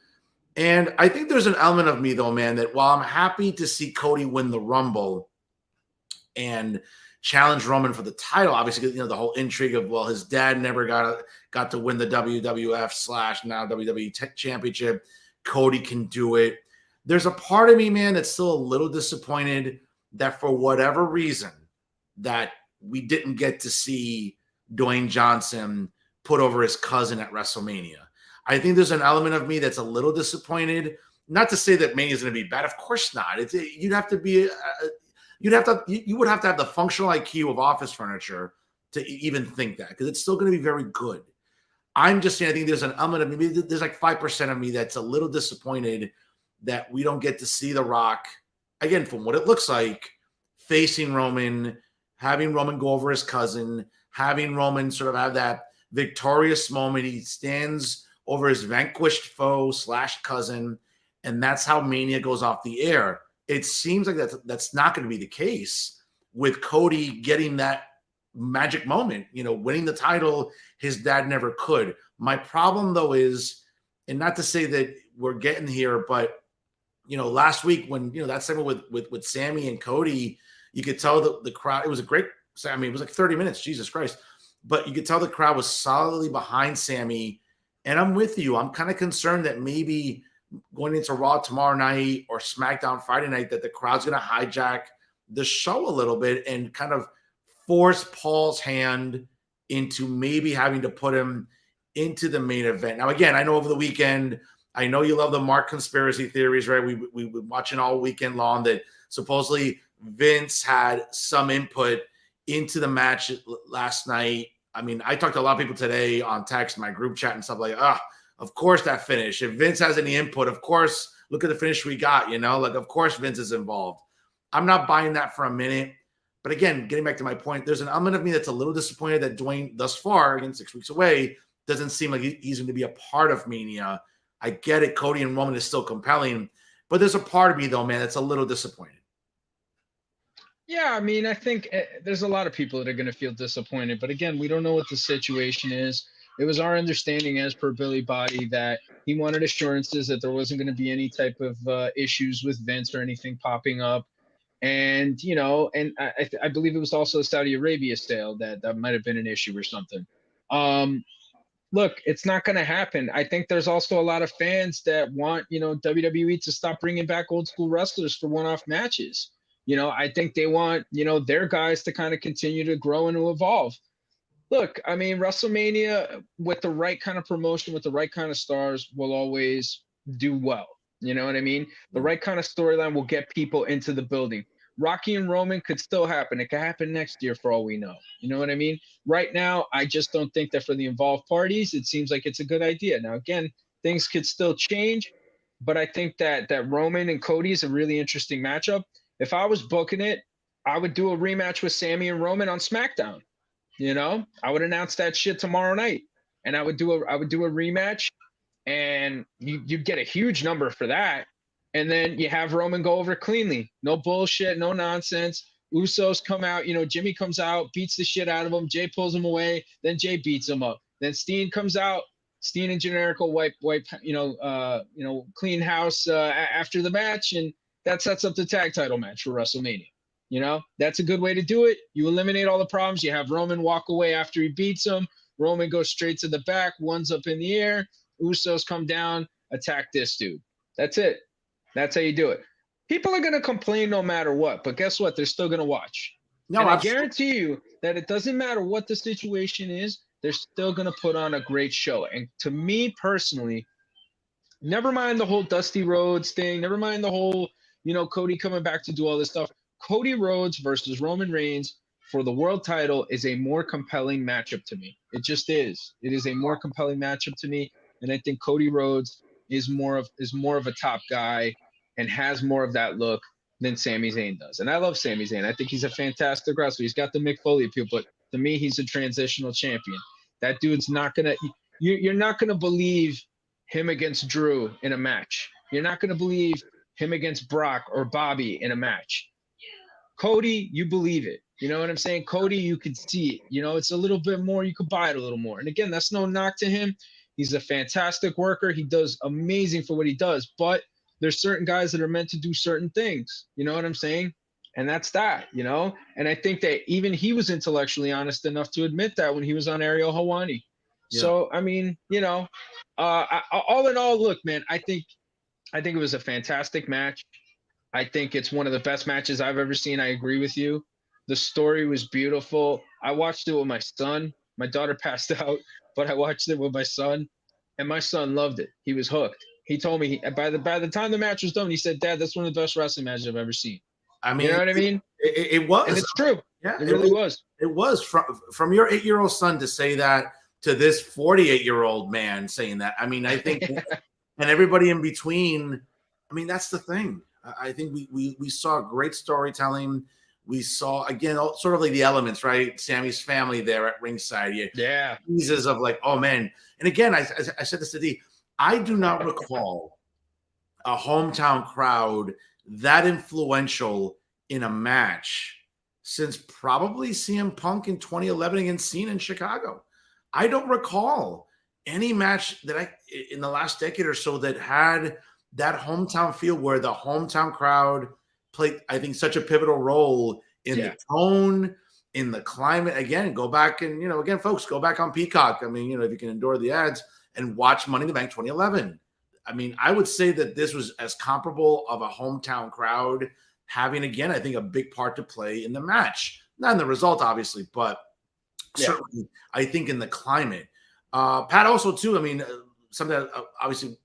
And I think there's an element of me, though, man, that while I'm happy to see Cody win the Rumble and challenge Roman for the title, obviously, the whole intrigue of, well, his dad never got to win the WWF / now WWE Championship. Cody can do it. There's a part of me, man, that's still a little disappointed that for whatever reason that we didn't get to see Dwayne Johnson put over his cousin at WrestleMania. I think there's an element of me that's a little disappointed. Not to say that Mania is going to be bad. Of course not. You would have to have the functional IQ of office furniture to even think that, because it's still going to be very good. I'm just saying, I think there's an element of me, there's like 5% of me that's a little disappointed that we don't get to see The Rock, again, from what it looks like, facing Roman, having Roman go over his cousin, having Roman sort of have that victorious moment. He stands over his vanquished foe / cousin, and that's how Mania goes off the air. It seems like that's not going to be the case with Cody getting that magic moment, winning the title his dad never could. My problem, though, is, and not to say that we're getting here, but last week when that segment with Sammy and Cody, you could tell the crowd. It was a great. I mean, it was like 30 minutes. Jesus Christ! But you could tell the crowd was solidly behind Sammy. And I'm with you. I'm kind of concerned that maybe going into Raw tomorrow night or SmackDown Friday night, that the crowd's going to hijack the show a little bit and kind of force Paul's hand into maybe having to put him into the main event. Now, again, I know over the weekend, I know you love the Mark conspiracy theories, right? We've been watching all weekend long that supposedly Vince had some input into the match last night. I mean, I talked to a lot of people today on text, my group chat and stuff like, of course that finish. If Vince has any input, of course, look at the finish we got, of course Vince is involved. I'm not buying that for a minute. But again, getting back to my point, there's an element of me that's a little disappointed that Dwayne, thus far, again, 6 weeks away, doesn't seem like he's going to be a part of Mania. I get it. Cody and Roman is still compelling. But there's a part of me, though, man, that's a little disappointed. Yeah, I mean, I think there's a lot of people that are going to feel disappointed. But again, we don't know what the situation is. It was our understanding, as per Billy Body, that he wanted assurances that there wasn't going to be any type of issues with Vince or anything popping up. And, and I believe it was also a Saudi Arabia sale that might have been an issue or something. look, it's not going to happen. I think there's also a lot of fans that want, WWE to stop bringing back old school wrestlers for one-off matches. I think they want, their guys to kind of continue to grow and to evolve. Look, I mean, WrestleMania with the right kind of promotion, with the right kind of stars, will always do well. You know what I mean? The right kind of storyline will get people into the building. Rocky and Roman could still happen. It could happen next year for all we know. You know what I mean? Right now, I just don't think that for the involved parties, it seems like it's a good idea. Now, again, things could still change, but I think that Roman and Cody is a really interesting matchup. If I was booking it, I would do a rematch with Sammy and Roman on SmackDown. I would announce that shit tomorrow night, and I would do a rematch, and you get a huge number for that. And then you have Roman go over cleanly. No bullshit, no nonsense. Usos come out, Jimmy comes out, beats the shit out of him. Jay pulls him away. Then Jay beats him up. Then Steen comes out. Steen and Generico wipe, clean house after the match. And that sets up the tag title match for WrestleMania. That's a good way to do it. You eliminate all the problems. You have Roman walk away after he beats him. Roman goes straight to the back. One's up in the air. Usos come down, attack this dude. That's it. That's how you do it. People are going to complain no matter what, but guess what? They're still going to watch. No, and I guarantee you that it doesn't matter what the situation is, they're still going to put on a great show. And to me personally, never mind the whole Dusty Rhodes thing, never mind the whole, Cody coming back to do all this stuff. Cody Rhodes versus Roman Reigns for the world title is a more compelling matchup to me. It just is. It is a more compelling matchup to me. And I think Cody Rhodes is more of a top guy and has more of that look than Sami Zayn does. And I love Sami Zayn. I think he's a fantastic wrestler. He's got the Mick Foley appeal, but to me, he's a transitional champion. That dude's not going to – you're not going to believe him against Drew in a match. You're not going to believe him against Brock or Bobby in a match. Cody, you believe it. You know what I'm saying? Cody, you could see it. It's a little bit more. You could buy it a little more. And again, that's no knock to him. He's a fantastic worker. He does amazing for what he does. But there's certain guys that are meant to do certain things. You know what I'm saying? And that's that, And I think that even he was intellectually honest enough to admit that when he was on Ariel Helwani. Yeah. So, I mean, all in all, look, man, I think it was a fantastic match. I think it's one of the best matches I've ever seen. I agree with you. The story was beautiful. I watched it with my son. My daughter passed out, but I watched it with my son, and my son loved it. He was hooked. He told me by the time the match was done, he said, "Dad, that's one of the best wrestling matches I've ever seen." I mean, you know what I mean? It was, and it's true. Yeah, it really was. It was from your 8-year-old son to say that to this 48-year-old man saying that. I mean, I think, and everybody in between. I mean, that's the thing. I think we saw great storytelling. We saw, again, sort of like the elements, right? Sammy's family there at ringside. Yeah. Pieces of like, oh, man. And again, I said this to Dee. I do not recall a hometown crowd that influential in a match since probably CM Punk in 2011 against Cena in Chicago. I don't recall any match that in the last decade or so that had that hometown feel where the hometown crowd played, I think, such a pivotal role in the tone, in the climate. Again, go back and, again, folks, go back on Peacock. I mean, if you can endure the ads and watch Money in the Bank 2011. I mean, I would say that this was as comparable of a hometown crowd having, again, I think a big part to play in the match. Not in the result, obviously, but certainly I think in the climate. Pat, also, too, I mean, something that obviously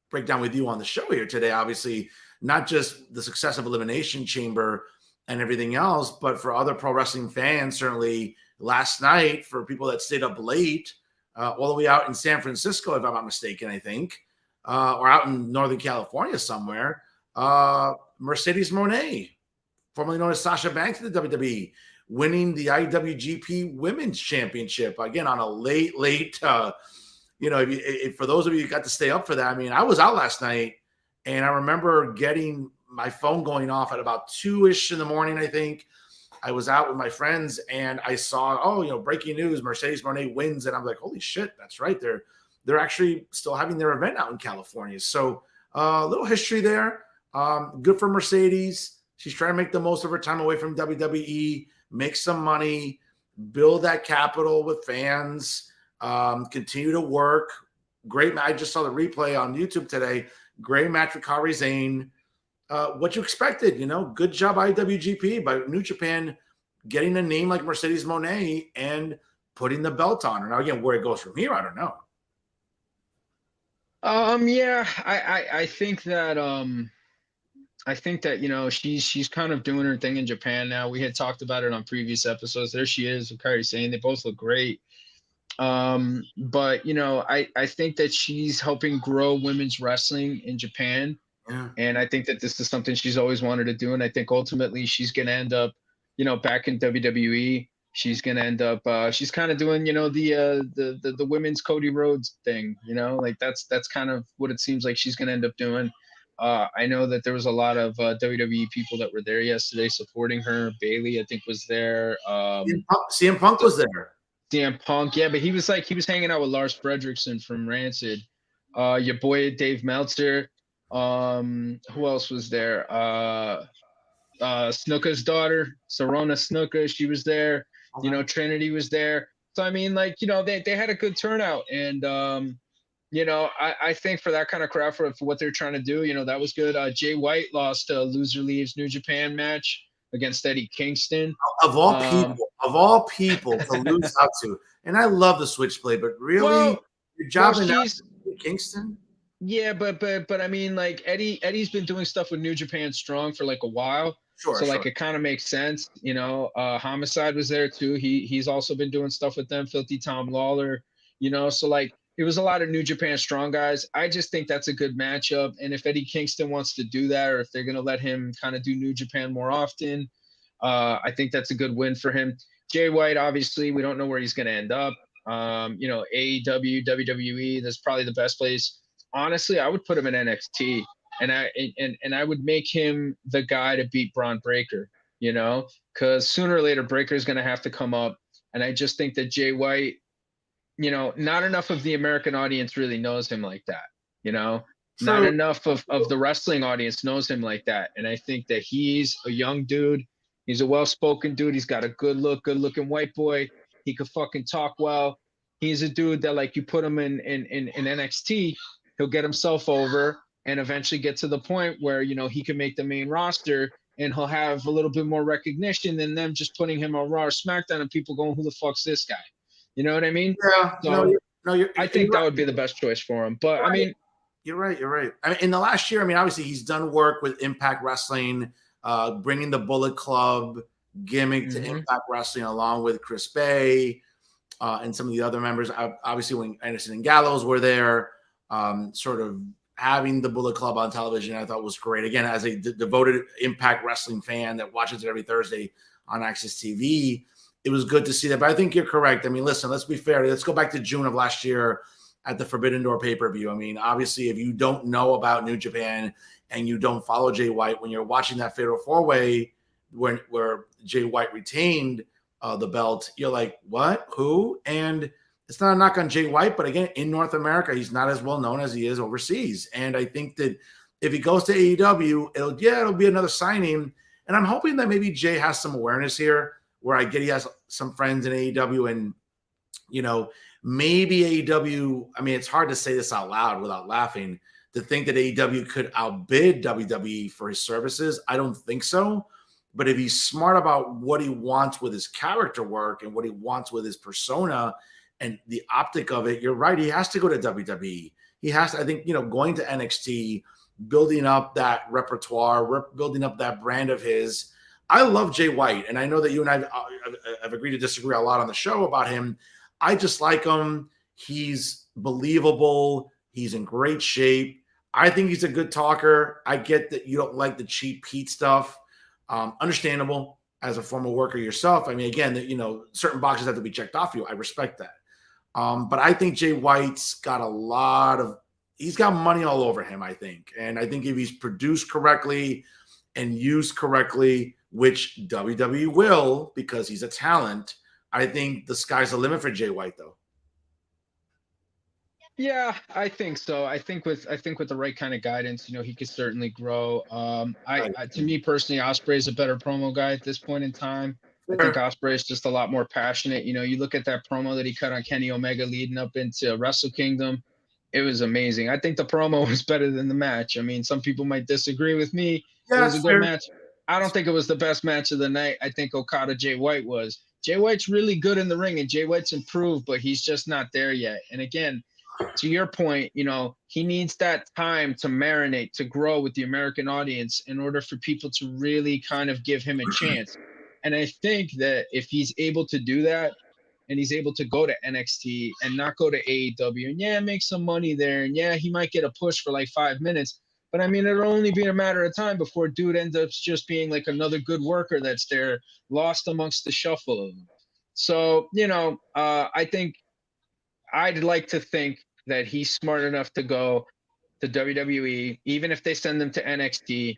break down with you on the show here today, obviously, not just the success of Elimination Chamber and everything else, but for other pro wrestling fans, certainly last night, for people that stayed up late, all the way out in San Francisco, if I'm not mistaken, I think, or out in Northern California somewhere, Mercedes Moné, formerly known as Sasha Banks in the WWE, winning the IWGP Women's Championship, again, on a late, if for those of you who got to stay up for that, I mean, I was out last night, and I remember getting my phone going off at about 2-ish in the morning, I think. I was out with my friends, and I saw, breaking news, Mercedes Moné wins, and I'm like, holy shit, that's right. They're actually still having their event out in California. So a little history there. Good for Mercedes. She's trying to make the most of her time away from WWE, make some money, build that capital with fans. Continue to work. Great. I just saw the replay on YouTube today. Great match with Kairi Sane. What you expected, good job IWGP by New Japan getting a name like Mercedes Moné and putting the belt on her. Now, again, where it goes from here, I don't know. Yeah, I think that she's kind of doing her thing in Japan now. We had talked about it on previous episodes. There she is with Kairi Sane. They both look great. But I think that she's helping grow women's wrestling in Japan. Yeah. And I think that this is something she's always wanted to do. And I think ultimately she's going to end up, back in WWE. She's going to end up, she's kind of doing, the women's Cody Rhodes thing, like that's kind of what it seems like she's going to end up doing. I know that there was a lot of WWE people that were there yesterday supporting her. Bailey, I think, was there. CM Punk was there. CM Punk, yeah, but he was hanging out with Lars Fredrickson from Rancid. Your boy Dave Meltzer. Who else was there? Snooka's daughter, Sarona Snuka, she was there. Trinity was there. So I mean, they had a good turnout, and I think for that kind of crowd, for what they're trying to do, that was good. Jay White lost a loser leaves New Japan match against Eddie Kingston. Of all people to lose out to. And I love the Switchblade, but really, your job in Kingston? Yeah, but I mean, Eddie's been doing stuff with New Japan Strong for a while. Sure. It kind of makes sense. Homicide was there too. He's also been doing stuff with them. Filthy Tom Lawler, so it was a lot of New Japan Strong guys. I just think that's a good matchup. And if Eddie Kingston wants to do that, or if they're going to let him kind of do New Japan more often, I think that's a good win for him. Jay White, obviously, we don't know where he's going to end up. AEW, WWE, that's probably the best place. Honestly, I would put him in NXT, and I would make him the guy to beat Braun Breaker, because sooner or later Breaker is going to have to come up. And I just think that Jay White, not enough of the American audience really knows him like that, Not enough of the wrestling audience knows him like that. And I think that he's a young dude. He's a well-spoken dude. He's got a good-looking white boy. He could fucking talk well. He's a dude that, you put him in NXT, he'll get himself over and eventually get to the point where, he can make the main roster, and he'll have a little bit more recognition than them just putting him on Raw or SmackDown and people going, who the fuck's this guy? You know what I mean? Yeah. So I think that would be the best choice for him. But I mean, you're right. I mean, in the last year, obviously he's done work with Impact Wrestling, bringing the Bullet Club gimmick to Impact Wrestling along with Chris Bay and some of the other members. Obviously, when Anderson and Gallows were there, sort of having the Bullet Club on television, I thought was great. Again, as a devoted Impact Wrestling fan that watches it every Thursday on Access TV, it was good to see that. But I think you're correct. I mean, listen, let's be fair. Let's go back to June of last year at the Forbidden Door pay-per-view. I mean, obviously, if you don't know about New Japan and you don't follow Jay White, when you're watching that Fatal 4-Way where Jay White retained the belt, you're like, what? Who? And it's not a knock on Jay White, but again, in North America, he's not as well known as he is overseas. And I think that if he goes to AEW, it'll be another signing. And I'm hoping that maybe Jay has some awareness here, where I get he has some friends in AEW, and maybe AEW. I mean, it's hard to say this out loud without laughing. To think that AEW could outbid WWE for his services, I don't think so. But if he's smart about what he wants with his character work and what he wants with his persona and the optic of it, you're right. He has to go to WWE. He has to, I think, going to NXT, building up that repertoire, building up that brand of his. I love Jay White, and I know that you and I have agreed to disagree a lot on the show about him. I just like him. He's believable. He's in great shape. I think he's a good talker. I get that you don't like the cheap Pete stuff. Understandable as a former worker yourself. I mean, again, certain boxes have to be checked off you. I respect that. But I think Jay White's got he's got money all over him, I think. And I think if he's produced correctly and used correctly, which WWE will, because he's a talent, I think the sky's the limit for Jay White, though. Yeah, I think so. I think with the right kind of guidance, he could certainly grow. To me personally, Ospreay is a better promo guy at this point in time. I think Ospreay is just a lot more passionate. You know, you look at that promo that he cut on Kenny Omega leading up into Wrestle Kingdom. It was amazing. I think the promo was better than the match. I mean, some people might disagree with me. Yeah, it was a good fair. match. I don't think it was the best match of the night. I think Okada Jay White was. Jay White's really good in the ring, and Jay White's improved, but he's just not there yet. And again, to your point, you know, he needs that time to marinate, to grow with the American audience in order for people to really kind of give him a chance. And I think that if he's able to do that, and he's able to go to NXT and not go to AEW, and yeah, make some money there, and yeah, he might get a push for like 5 minutes, but I mean, it'll only be a matter of time before dude ends up just being like another good worker that's there, lost amongst the shuffle of them. So, you know, I think I'd like to think that he's smart enough to go to WWE, even if they send him to NXT,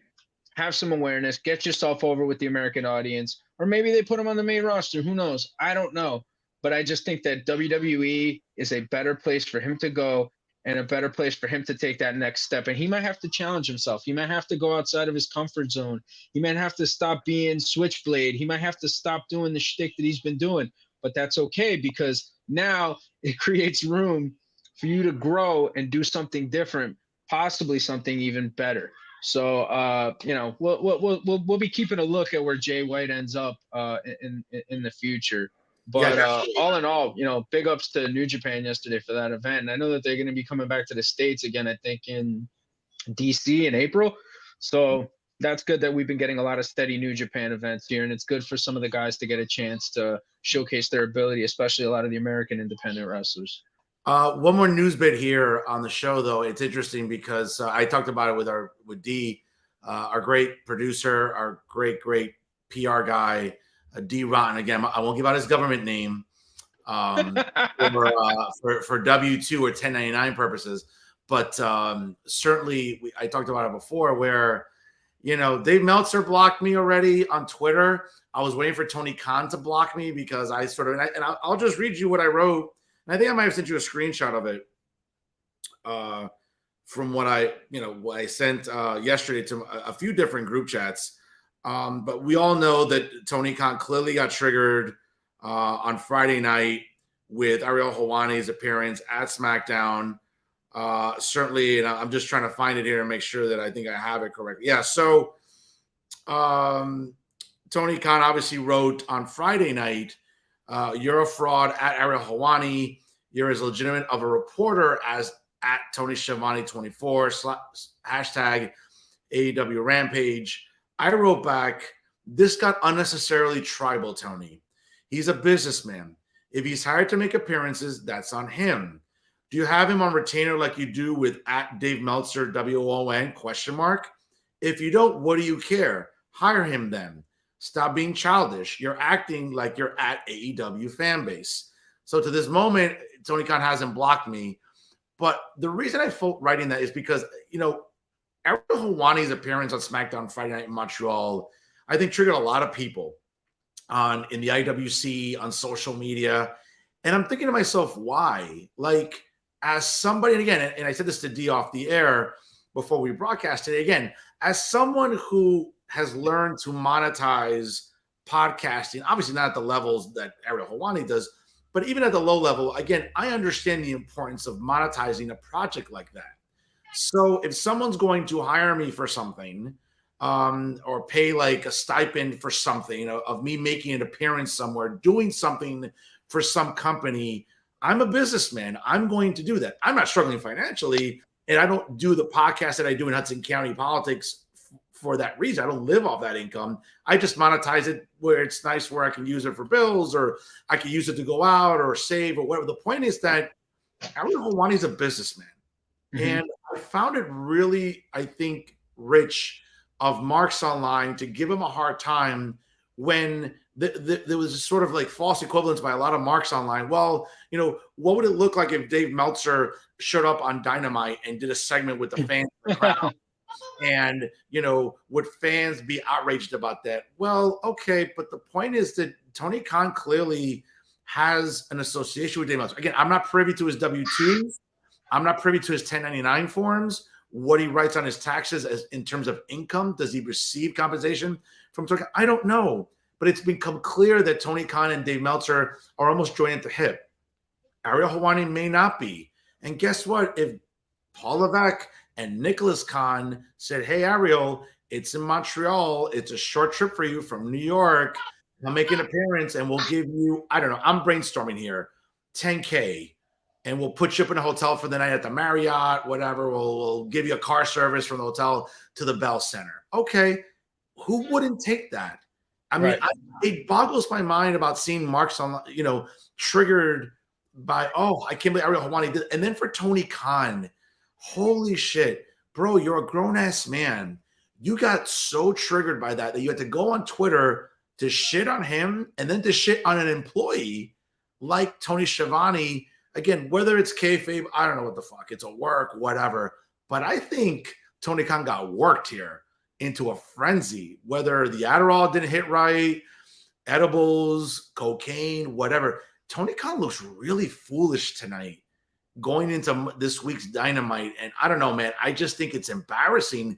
have some awareness, get yourself over with the American audience, or maybe they put him on the main roster. Who knows? I don't know. But I just think that WWE is a better place for him to go and a better place for him to take that next step. And he might have to challenge himself. He might have to go outside of his comfort zone. He might have to stop being Switchblade. He might have to stop doing the shtick that he's been doing. But that's okay, because now it creates room for you to grow and do something different, possibly something even better. So, you know, we'll be keeping a look at where Jay White ends up in the future. But all in all, you know, big ups to New Japan yesterday for that event. And I know that they're going to be coming back to the States again, I think in DC in April. So that's good that we've been getting a lot of steady New Japan events here. And it's good for some of the guys to get a chance to showcase their ability, especially a lot of the American independent wrestlers. One more news bit here on the show, though. It's interesting because I talked about it with Dee, our great producer, our great PR guy, Dee Rotten. Again, I won't give out his government name for W-2 or 1099 purposes, but certainly I talked about it before where, you know, Dave Meltzer blocked me already on Twitter. I was waiting for Tony Khan to block me because I sort of, and I'll just read you what I wrote. And I think I might have sent you a screenshot of it from what I sent yesterday to a few different group chats. But we all know that Tony Khan clearly got triggered on Friday night with Ariel Helwani's appearance at SmackDown. Certainly, and I'm just trying to find it here and make sure that I think I have it correctly. Yeah, so Tony Khan obviously wrote on Friday night, you're a fraud at Ariel Helwani. You're as legitimate of a reporter as at Tony Schiavone 24 hashtag AEW Rampage. I wrote back, this got unnecessarily tribal, Tony. He's a businessman. If he's hired to make appearances, that's on him. Do you have him on retainer like you do with at Dave Meltzer, WON, ? If you don't, what do you care? Hire him then. Stop being childish. You're acting like you're at AEW fan base. So to this moment, Tony Khan hasn't blocked me. But the reason I felt writing that is because, you know, Ariel Helwani's appearance on SmackDown Friday night in Montreal, I think triggered a lot of people in the IWC, on social media. And I'm thinking to myself, why? Like, as somebody, and again, and I said this to Dee off the air before we broadcast today, again, as someone who has learned to monetize podcasting, obviously not at the levels that Ariel Helwani does, but even at the low level, again, I understand the importance of monetizing a project like that. So if someone's going to hire me for something or pay like a stipend for something, of me making an appearance somewhere, doing something for some company, I'm a businessman. I'm going to do that. I'm not struggling financially, and I don't do the podcast that I do in Hudson County politics for that reason. I don't live off that income. I just monetize it where it's nice, where I can use it for bills, or I can use it to go out or save or whatever. The point is that Ariel Helwani is a businessman. Mm-hmm. And I found it really, I think, rich of Marks Online to give him a hard time when there was a sort of like false equivalence by a lot of Marks Online. Well, what would it look like if Dave Meltzer showed up on Dynamite and did a segment with the fans in the crowd? And, would fans be outraged about that? Well, okay, but the point is that Tony Khan clearly has an association with Dave Meltzer. Again, I'm not privy to his W-2s. I'm not privy to his 1099 forms, what he writes on his taxes as in terms of income. Does he receive compensation from Tony Khan? I don't know. but it's become clear that Tony Khan and Dave Meltzer are almost joined at the hip. Ariel Helwani may not be. And guess what? If Paul Levesque and Nicholas Khan said, hey, Ariel, it's in Montreal. It's a short trip for you from New York. I'll make an appearance and we'll give you, I don't know, I'm brainstorming here, $10K. And we'll put you up in a hotel for the night at the Marriott, whatever. We'll give you a car service from the hotel to the Bell Center. Okay. Who wouldn't take that? I mean, it boggles my mind about seeing marks on, triggered by, I can't believe Ariel Helwani did. And then for Tony Khan, holy shit, bro, you're a grown-ass man. You got so triggered by that you had to go on Twitter to shit on him and then to shit on an employee like Tony Schiavone. Again, whether it's kayfabe, I don't know what the fuck. It's a work, whatever. But I think Tony Khan got worked here into a frenzy, whether the Adderall didn't hit right, edibles, cocaine, whatever. Tony Khan looks really foolish tonight going into this week's Dynamite. And I don't know, man. I just think it's embarrassing.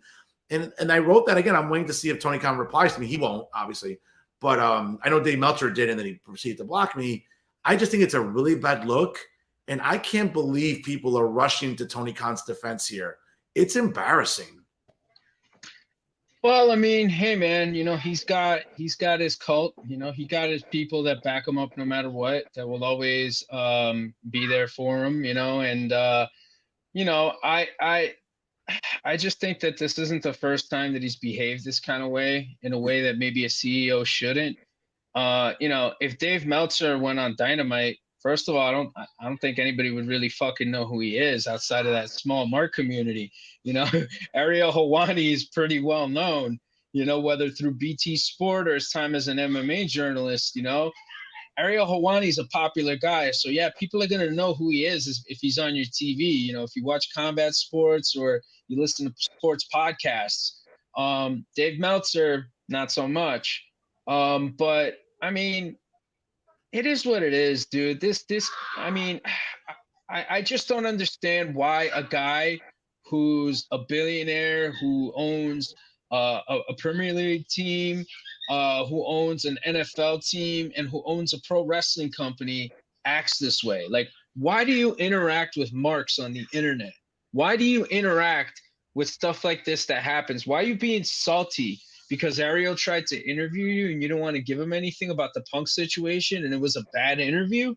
And I wrote that again. I'm waiting to see if Tony Khan replies to me. He won't, obviously. But I know Dave Meltzer did, and then he proceeded to block me. I just think it's a really bad look. And I can't believe people are rushing to Tony Khan's defense here. It's embarrassing. Well, I mean, hey man, he's got his cult, he got his people that back him up no matter what, that will always be there for him, and I just think that this isn't the first time that he's behaved this kind of way, in a way that maybe a CEO shouldn't. If Dave Meltzer went on Dynamite, first of all, I don't think anybody would really fucking know who he is outside of that small mark community. Ariel Helwani is pretty well known, whether through BT Sport or his time as an MMA journalist. Ariel Helwani is a popular guy. So yeah, people are going to know who he is if he's on your TV. If you watch combat sports or you listen to sports podcasts. Dave Meltzer, not so much. But I mean, it is what it is, dude. I just don't understand why a guy who's a billionaire, who owns a Premier League team, who owns an NFL team, and who owns a pro wrestling company acts this way. Like, why do you interact with marks on the internet? Why do you interact with stuff like this that happens? Why are you being salty because Ariel tried to interview you and you don't want to give him anything about the Punk situation and it was a bad interview?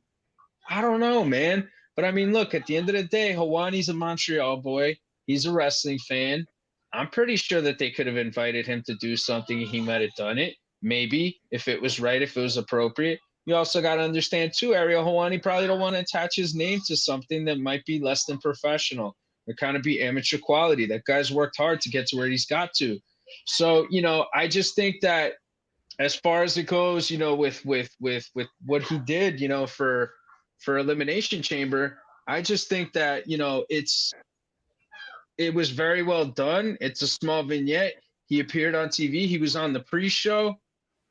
I don't know, man. But I mean, look, at the end of the day, Helwani's a Montreal boy. He's a wrestling fan. I'm pretty sure that they could have invited him to do something and he might have done it. Maybe, if it was right, if it was appropriate. You also got to understand, too, Ariel Helwani probably don't want to attach his name to something that might be less than professional or kind of be amateur quality. That guy's worked hard to get to where he's got to. So, I just think that as far as it goes, with what he did, for Elimination Chamber, I just think that, it was very well done. It's a small vignette. He appeared on TV. He was on the pre-show.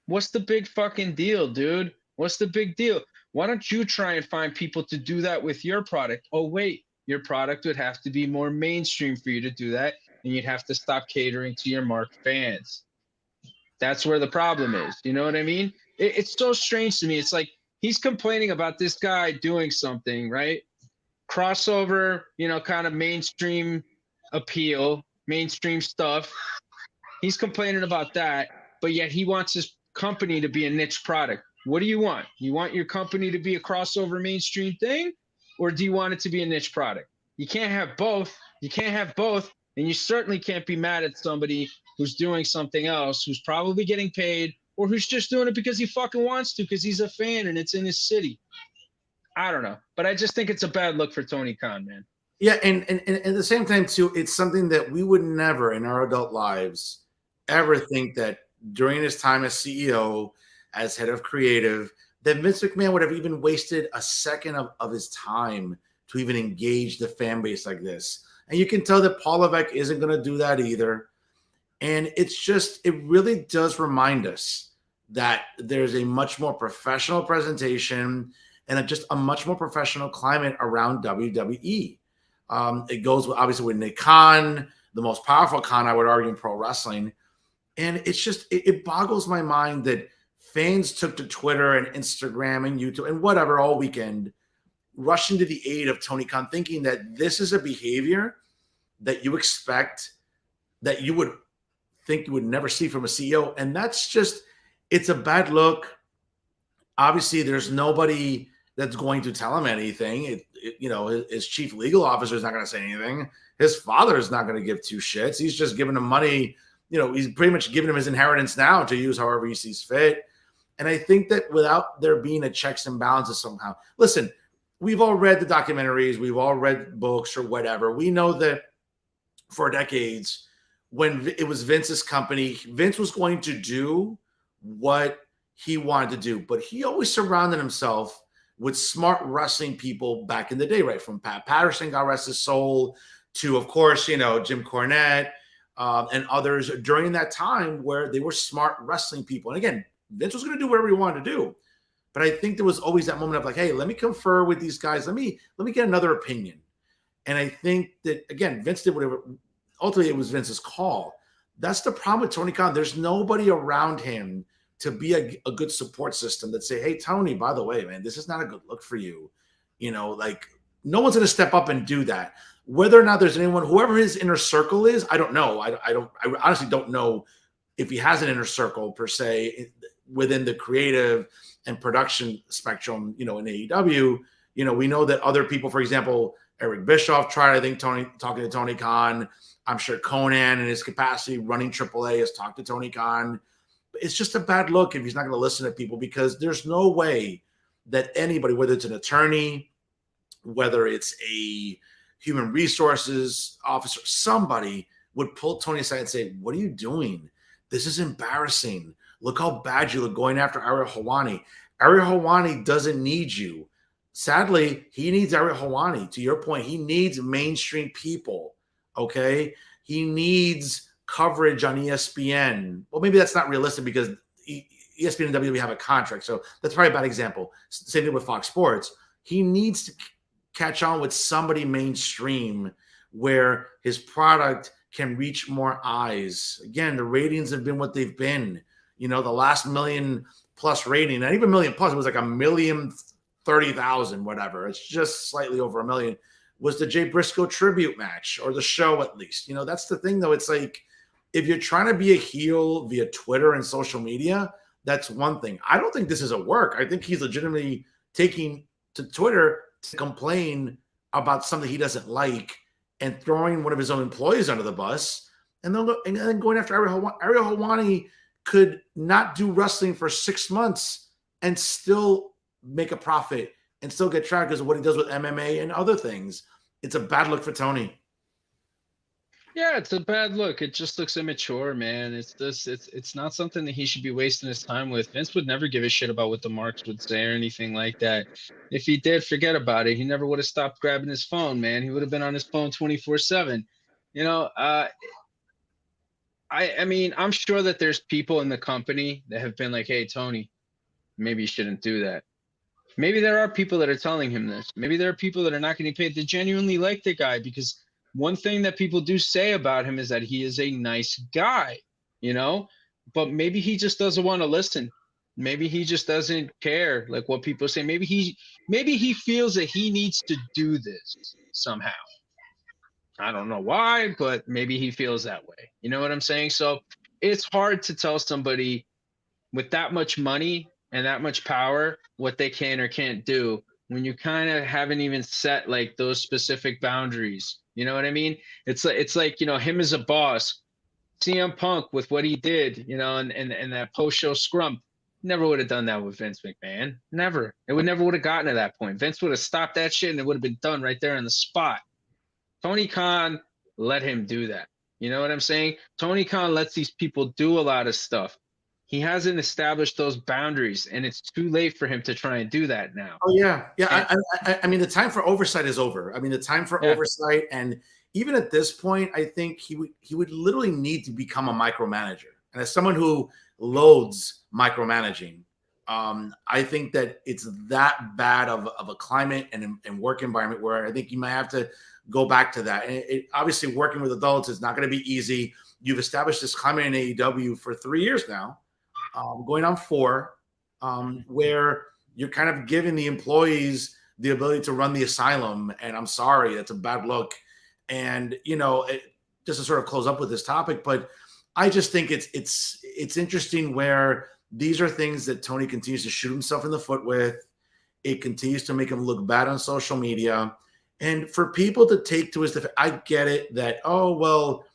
What's the big fucking deal, dude? What's the big deal? Why don't you try and find people to do that with your product? Oh, wait, your product would have to be more mainstream for you to do that, and you'd have to stop catering to your mark fans. That's where the problem is. You know what I mean? It's so strange to me. It's like he's complaining about this guy doing something, right? Crossover, kind of mainstream appeal, mainstream stuff. He's complaining about that, but yet he wants his company to be a niche product. What do you want? You want your company to be a crossover mainstream thing, or do you want it to be a niche product? You can't have both. You can't have both, and you certainly can't be mad at somebody who's doing something else, who's probably getting paid, or who's just doing it because he fucking wants to, because he's a fan and it's in his city. I don't know, but I just think it's a bad look for Tony Khan, man. Yeah, and at the same time, too, it's something that we would never in our adult lives ever think that during his time as CEO, as head of creative, that Vince McMahon would have even wasted a second of his time to even engage the fan base like this. And you can tell that Paul Levesque isn't going to do that either. And it's just, it really does remind us that there's a much more professional presentation and just a much more professional climate around WWE. It goes obviously with Nick Khan, the most powerful Khan, I would argue, in pro wrestling. And it's just, it boggles my mind that fans took to Twitter and Instagram and YouTube and whatever all weekend, rushing to the aid of Tony Khan, thinking that this is a behavior that you expect, that you would think you would never see from a CEO. And that's just, it's a bad look. Obviously, there's nobody that's going to tell him anything. His chief legal officer is not going to say anything. His father is not going to give two shits. He's just giving him money. He's pretty much giving him his inheritance now to use however he sees fit. And I think that without there being a checks and balances somehow, listen, we've all read the documentaries, we've all read books or whatever. We know that for decades, when it was Vince's company, Vince was going to do what he wanted to do, but he always surrounded himself with smart wrestling people back in the day, right? From Pat Patterson, God rest his soul, to, of course, Jim Cornette and others during that time where they were smart wrestling people. And again, Vince was going to do whatever he wanted to do. But I think there was always that moment of like, hey, let me confer with these guys. Let me get another opinion. And I think that, again, Vince did whatever. Ultimately, it was Vince's call. That's the problem with Tony Khan. There's nobody around him to be a good support system that say, hey, Tony, by the way, man, this is not a good look for you. Like no one's going to step up and do that. Whether or not there's anyone, whoever his inner circle is, I don't know. I honestly don't know if he has an inner circle per se within the creative and production spectrum, in AEW. We know that other people, for example, Eric Bischoff tried, I think, talking to Tony Khan. I'm sure Conan in his capacity running AAA has talked to Tony Khan. It's just a bad look if he's not going to listen to people, because there's no way that anybody, whether it's an attorney, whether it's a human resources officer, somebody would pull Tony aside and say, what are you doing? This is embarrassing. Look how bad you look going after Ariel Helwani. Ariel Helwani doesn't need you. Sadly, he needs Ariel Helwani. To your point, he needs mainstream people, okay? He needs coverage on ESPN. Well, maybe that's not realistic because ESPN and WWE have a contract, so that's probably a bad example. Same thing with Fox Sports. He needs to catch on with somebody mainstream where his product can reach more eyes. Again, the ratings have been what they've been. The last million plus rating, not even million plus, it was like 1,030,000, whatever. It's just slightly over 1 million, was the Jay Briscoe tribute match, or the show at least. That's the thing, though. It's like, if you're trying to be a heel via Twitter and social media, that's one thing. I don't think this is a work. I think he's legitimately taking to Twitter to complain about something he doesn't like and throwing one of his own employees under the bus, and then going after Ariel Helwani. Ariel Helwani could not do wrestling for 6 months and still make a profit and still get tracked because of what he does with MMA and other things. It's a bad look for Tony. Yeah, it's a bad look. It just looks immature, man. It's not something that he should be wasting his time with. Vince would never give a shit about what the marks would say or anything like that. If he did, forget about it. He never would have stopped grabbing his phone, man. He would have been on his phone 24/7. I mean, I'm sure that there's people in the company that have been like, hey, Tony, maybe you shouldn't do that. Maybe there are people that are telling him this. Maybe there are people that are not getting paid. They genuinely like the guy, because one thing that people do say about him is that he is a nice guy, but maybe he just doesn't want to listen. Maybe he just doesn't care, like what people say. Maybe he feels that he needs to do this somehow. I don't know why, but maybe he feels that way. You know what I'm saying? So it's hard to tell somebody with that much money and that much power what they can or can't do when you kind of haven't even set like those specific boundaries. You know what I mean? It's like him as a boss, CM Punk with what he did, and that post-show scrum. Never would have done that with Vince McMahon. Never. It would never would have gotten to that point. Vince would have stopped that shit and it would have been done right there on the spot. Tony Khan let him do that. You know what I'm saying? Tony Khan lets these people do a lot of stuff. He hasn't established those boundaries, and it's too late for him to try and do that now. Oh, yeah. Yeah. I mean, the time for oversight is over. I mean, the time for oversight. And even at this point, I think he would literally need to become a micromanager. And as someone who loathes micromanaging, I think that it's that bad of a climate and work environment where I think you might have to go back to that. And obviously, working with adults is not going to be easy. You've established this climate in AEW for 3 years now, going on 4. where you're kind of giving the employees the ability to run the asylum. And I'm sorry, that's a bad look. And, just to sort of close up with this topic, but I just think it's interesting where these are things that Tony continues to shoot himself in the foot with. It continues to make him look bad on social media. And for people to take to his defense, I get it that, oh, well,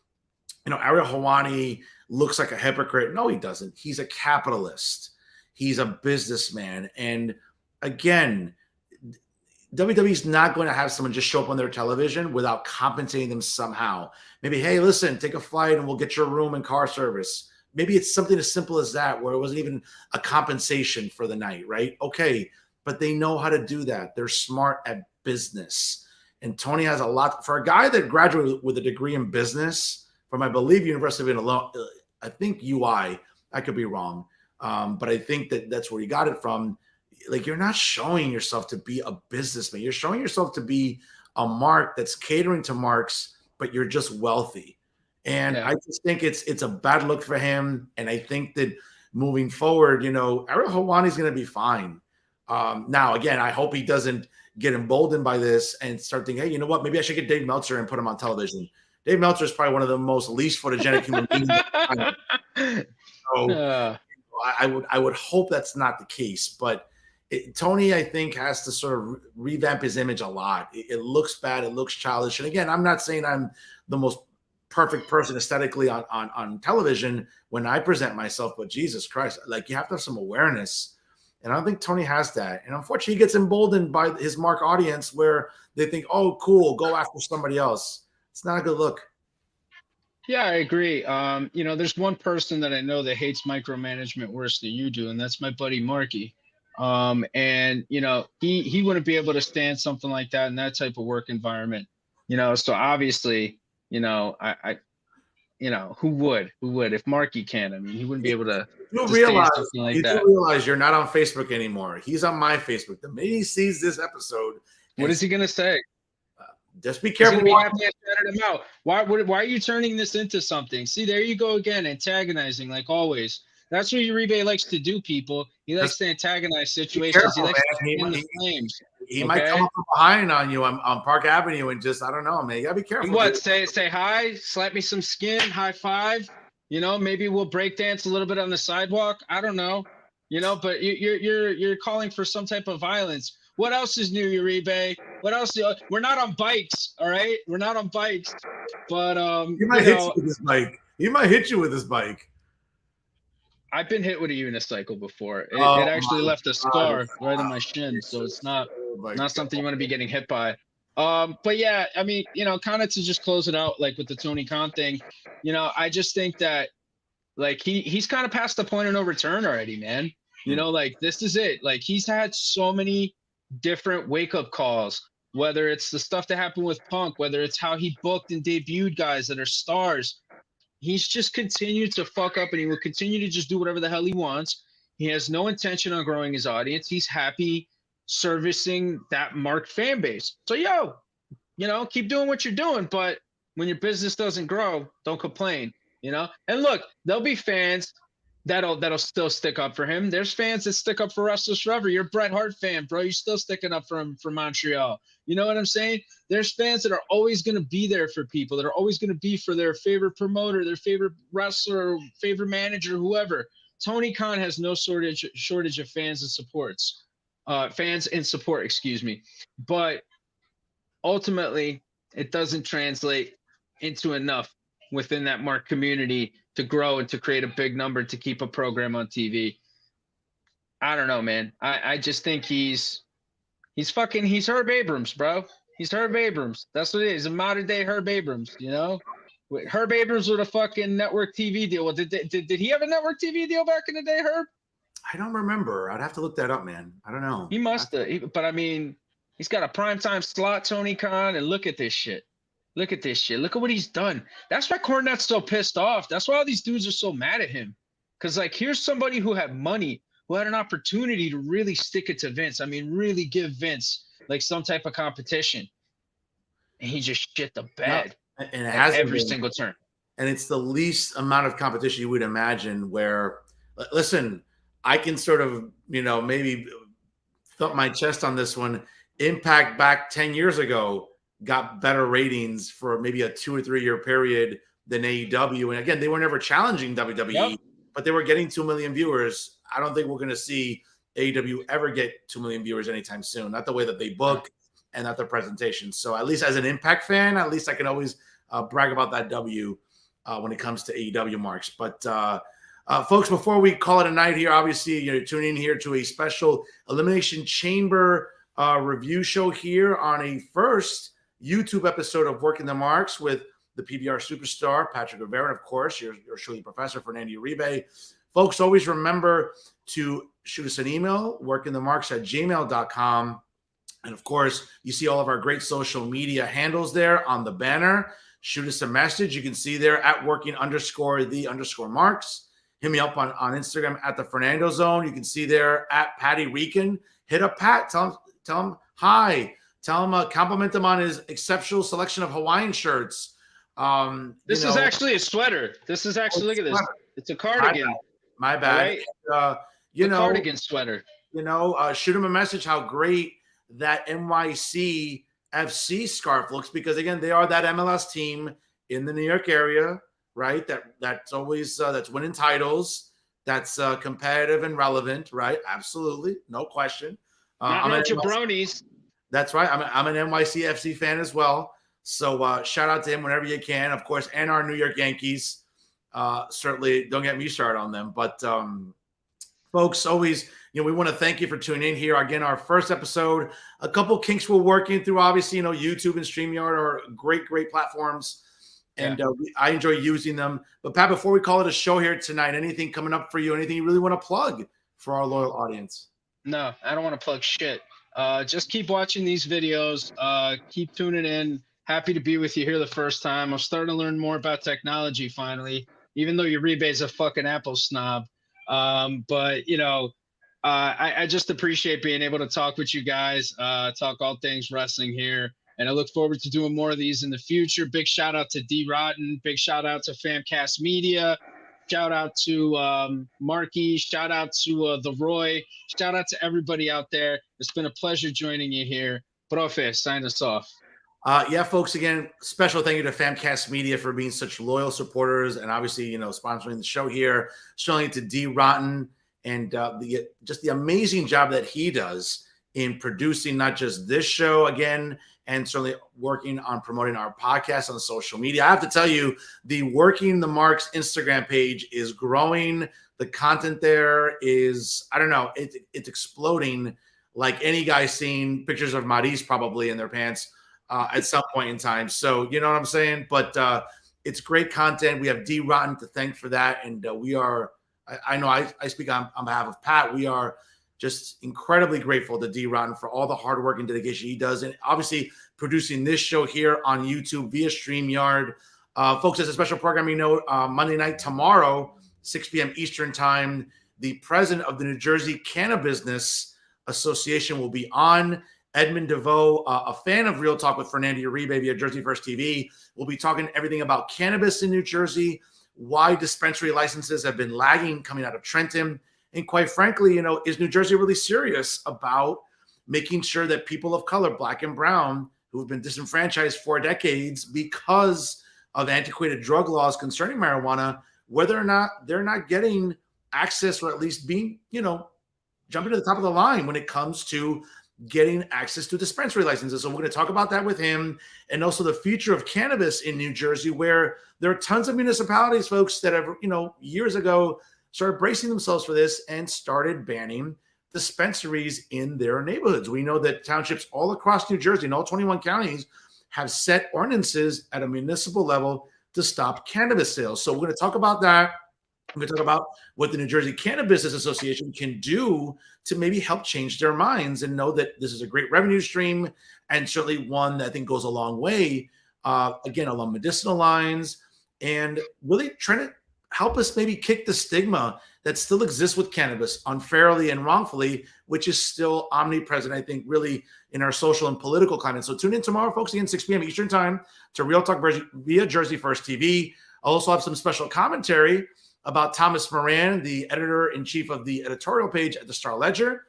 Ariel Helwani looks like a hypocrite. No, he doesn't. He's a capitalist. He's a businessman. And again, WWE's not going to have someone just show up on their television without compensating them somehow. Maybe, hey, listen, take a flight and we'll get your room and car service. Maybe it's something as simple as that, where it wasn't even a compensation for the night, right? Okay, but they know how to do that. They're smart at business. And Tony has a lot. For a guy that graduated with a degree in business from, I believe, University of Illinois, I think UI, I could be wrong. But I think that's where he got it from. Like, you're not showing yourself to be a businessman. You're showing yourself to be a mark that's catering to marks, but you're just wealthy. And I just think it's a bad look for him. And I think that moving forward, Ariel Helwani is going to be fine. Now, again, I hope he doesn't get emboldened by this and start thinking, hey, you know what? Maybe I should get Dave Meltzer and put him on television. Dave Meltzer is probably one of the most least photogenic human beings. So I would hope that's not the case. But Tony, I think, has to sort of revamp his image a lot. It looks bad. It looks childish. And again, I'm not saying I'm the most perfect person aesthetically on television when I present myself, but Jesus Christ, like, you have to have some awareness. And I don't think Tony has that. And unfortunately, he gets emboldened by his mark audience where they think, oh, cool, go after somebody else. It's not a good look. Yeah, I agree. There's one person that I know that hates micromanagement worse than you do, and that's my buddy Marky. And he wouldn't be able to stand something like that in that type of work environment. So obviously, who would if Marky can? I mean, he wouldn't be able to. You realize you're not on Facebook anymore. He's on my Facebook. The minute he sees this episode, what is he gonna say? Just be careful. Why are you turning this into something? See, there you go again, antagonizing like always. That's what Uribe likes to do, people. He likes to antagonize situations. He likes to in the flames. He might come up from behind on you on Park Avenue and just, I don't know, man. You gotta be careful. And what? Say hi, slap me some skin, high five. Maybe we'll break dance a little bit on the sidewalk. I don't know. But you're calling for some type of violence. What else is new, Uribe? What else? We're not on bikes, all right? We're not on bikes. But he might hit you with this bike. He might hit you with this bike. I've been hit with a unicycle before. It actually left a scar right on my shin, so it's not something you want to be getting hit by. But yeah, I mean, kind of to just close it out, like with the Tony Khan thing, I just think that, like, he's kind of past the point of no return already, man. Like, this is it. Like, he's had so many different wake-up calls, whether it's the stuff that happened with Punk, whether it's how he booked and debuted guys that are stars. He's just continued to fuck up, and he will continue to just do whatever the hell he wants. He has no intention on growing his audience. He's happy servicing that marked fan base. So, keep doing what you're doing, but when your business doesn't grow, don't complain, And look, there'll be fans that'll still stick up for him. There's fans that stick up for Restless Forever. You're a Bret Hart fan, bro. You're still sticking up for him from Montreal. You know what I'm saying? There's fans that are always going to be there for people, that are always going to be for their favorite promoter, their favorite wrestler, favorite manager, whoever. Tony Khan has no shortage of fans and support, excuse me. But ultimately, it doesn't translate into enough within that mark community to grow and to create a big number to keep a program on TV. I don't know, man. I just think he's Herb Abrams, bro. He's Herb Abrams. That's what it is. A modern day Herb Abrams, Herb Abrams with a fucking network TV deal. Well, did he have a network TV deal back in the day, Herb? I don't remember. I'd have to look that up, man. I don't know. He must have. But I mean, he's got a primetime slot, Tony Khan, and look at this shit. Look at this shit. Look at what he's done. That's why Cornette's so pissed off. That's why all these dudes are so mad at him. Because, like, here's somebody who had money, who had an opportunity to really stick it to Vince. I mean, really give Vince, like, some type of competition. And he just shit the bed and it has every single turn. And it's the least amount of competition you would imagine where, listen, I can sort of, maybe thump my chest on this one. Impact back 10 years ago got better ratings for maybe a 2 or 3 year period than AEW. And again, they were never challenging WWE, but they were getting 2 million viewers. I don't think we're going to see AEW ever get 2 million viewers anytime soon. Not the way that they book and not their presentation. So at least as an Impact fan, at least I can always brag about that W when it comes to AEW marks. But folks, before we call it a night here, obviously you're tuning in here to a special Elimination Chamber review show here on a first YouTube episode of Working the Marks with the PBR superstar, Patrick Rivera, and of course, your Shirley professor, Fernando Uribe. Folks, always remember to shoot us an email, workingthemarks@gmail.com. And of course, you see all of our great social media handles there on the banner. Shoot us a message. You can see there at working_the_marks. Hit me up on Instagram at the Fernando Zone. You can see there at Patty Rican. Hit up Pat. Tell him hi. Tell him, compliment him on his exceptional selection of Hawaiian shirts. This is actually a sweater. This is actually, look at this. It's a cardigan. My bad. Right? Cardigan sweater. Shoot him a message how great that NYC FC scarf looks, because again, they are that MLS team in the New York area, right? That's always that's winning titles. That's competitive and relevant, right? Absolutely, no question. Not no jabronis. That's right. I'm an NYC FC fan as well. So shout out to him whenever you can, of course, and our New York Yankees. Certainly, don't get me started on them. But folks, always, we want to thank you for tuning in here. Again, our first episode. A couple kinks we're working through. Obviously, YouTube and StreamYard are great platforms, and I enjoy using them. But Pat, before we call it a show here tonight, anything coming up for you? Anything you really want to plug for our loyal audience? No, I don't want to plug shit. Just keep watching these videos. Keep tuning in. Happy to be with you here the first time. I'm starting to learn more about technology finally, even though Uribe's a fucking Apple snob. But I just appreciate being able to talk with you guys, talk all things wrestling here. And I look forward to doing more of these in the future. Big shout out to Dee Rotten. Big shout out to Famcast Media. Shout out to Marky. Shout out to The Roy. Shout out to everybody out there. It's been a pleasure joining you here. Profe, sign us off. Folks, again, special thank you to Famcast Media for being such loyal supporters and obviously, sponsoring the show here. Showing to Dee Rotten and the amazing job that he does in producing not just this show again, and certainly working on promoting our podcast on social media. I have to tell you, the Working the Marks Instagram page is growing. The content there is, I don't know, it's exploding, like any guy seeing pictures of Maris probably in their pants at some point in time. So, you know what I'm saying? But it's great content. We have Dee Rotten to thank for that. And we are, I know I speak on behalf of Pat. We are just incredibly grateful to Dee Rotten for all the hard work and dedication he does. And obviously producing this show here on YouTube via StreamYard. Folks, as a special programming note, Monday night tomorrow, 6 p.m. Eastern time, the president of the New Jersey Cannabis Association will be on. Edmund DeVoe, a fan of Real Talk with Fernando Uribe via Jersey First TV, will be talking everything about cannabis in New Jersey, why dispensary licenses have been lagging coming out of Trenton, and quite frankly, is New Jersey really serious about making sure that people of color, black and brown, who have been disenfranchised for decades because of antiquated drug laws concerning marijuana, whether or not they're not getting access, or at least being, jumping to the top of the line when it comes to getting access to dispensary licenses. So we're going to talk about that with him, and also the future of cannabis in New Jersey, where there are tons of municipalities, folks, that have, years ago started bracing themselves for this and started banning dispensaries in their neighborhoods. We know that townships all across New Jersey, in all 21 counties, have set ordinances at a municipal level to stop cannabis sales. So we're going to talk about that. We're going to talk about what the New Jersey Cannabis Association can do to maybe help change their minds and know that this is a great revenue stream, and certainly one that I think goes a long way, again, along medicinal lines, and really trying to help us maybe kick the stigma that still exists with cannabis unfairly and wrongfully, which is still omnipresent, I think, really in our social and political climate. So tune in tomorrow, folks, again, 6 p.m. Eastern time to Real Talk via Jersey First TV. I'll also have some special commentary about Thomas Moran, the editor-in-chief of the editorial page at the Star-Ledger.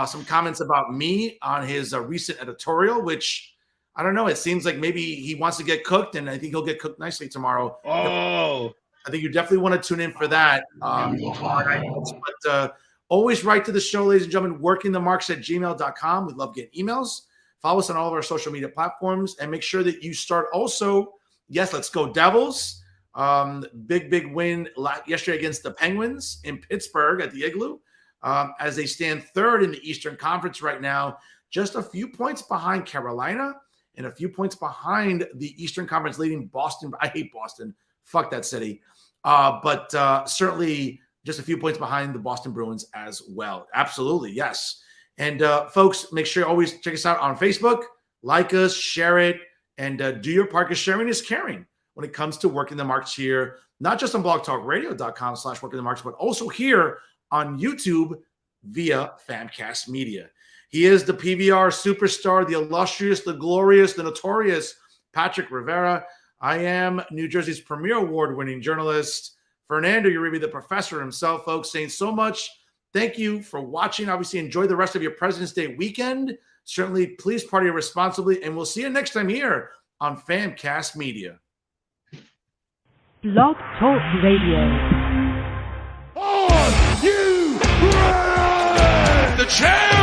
Some comments about me on his recent editorial, which I don't know. It seems like maybe he wants to get cooked, and I think he'll get cooked nicely tomorrow. Oh, I think you definitely want to tune in for that. But always write to the show, ladies and gentlemen, workingthemarks@gmail.com. We love getting emails. Follow us on all of our social media platforms, and make sure that you start also. Yes, let's go Devils. Big win yesterday against the Penguins in Pittsburgh at the Igloo, as they stand third in the Eastern Conference right now, just a few points behind Carolina and a few points behind the Eastern Conference leading Boston. I hate Boston. Fuck that city. But certainly just a few points behind the Boston Bruins as well. Absolutely, yes. And folks, make sure you always check us out on Facebook. Like us, share it, and do your part, because sharing is caring when it comes to Working the Marks here, not just on blogtalkradio.com/workingthemarks, but also here on YouTube via Famcast Media. He is the PVR superstar, the illustrious, the glorious, the notorious Patrick Rivera. I am New Jersey's premier award-winning journalist, Fernando Uribe, the professor himself, folks, saying so much. Thank you for watching. Obviously, enjoy the rest of your President's Day weekend. Certainly, please party responsibly, and we'll see you next time here on Famcast Media. Blog Talk Radio. Are you ready? The champ!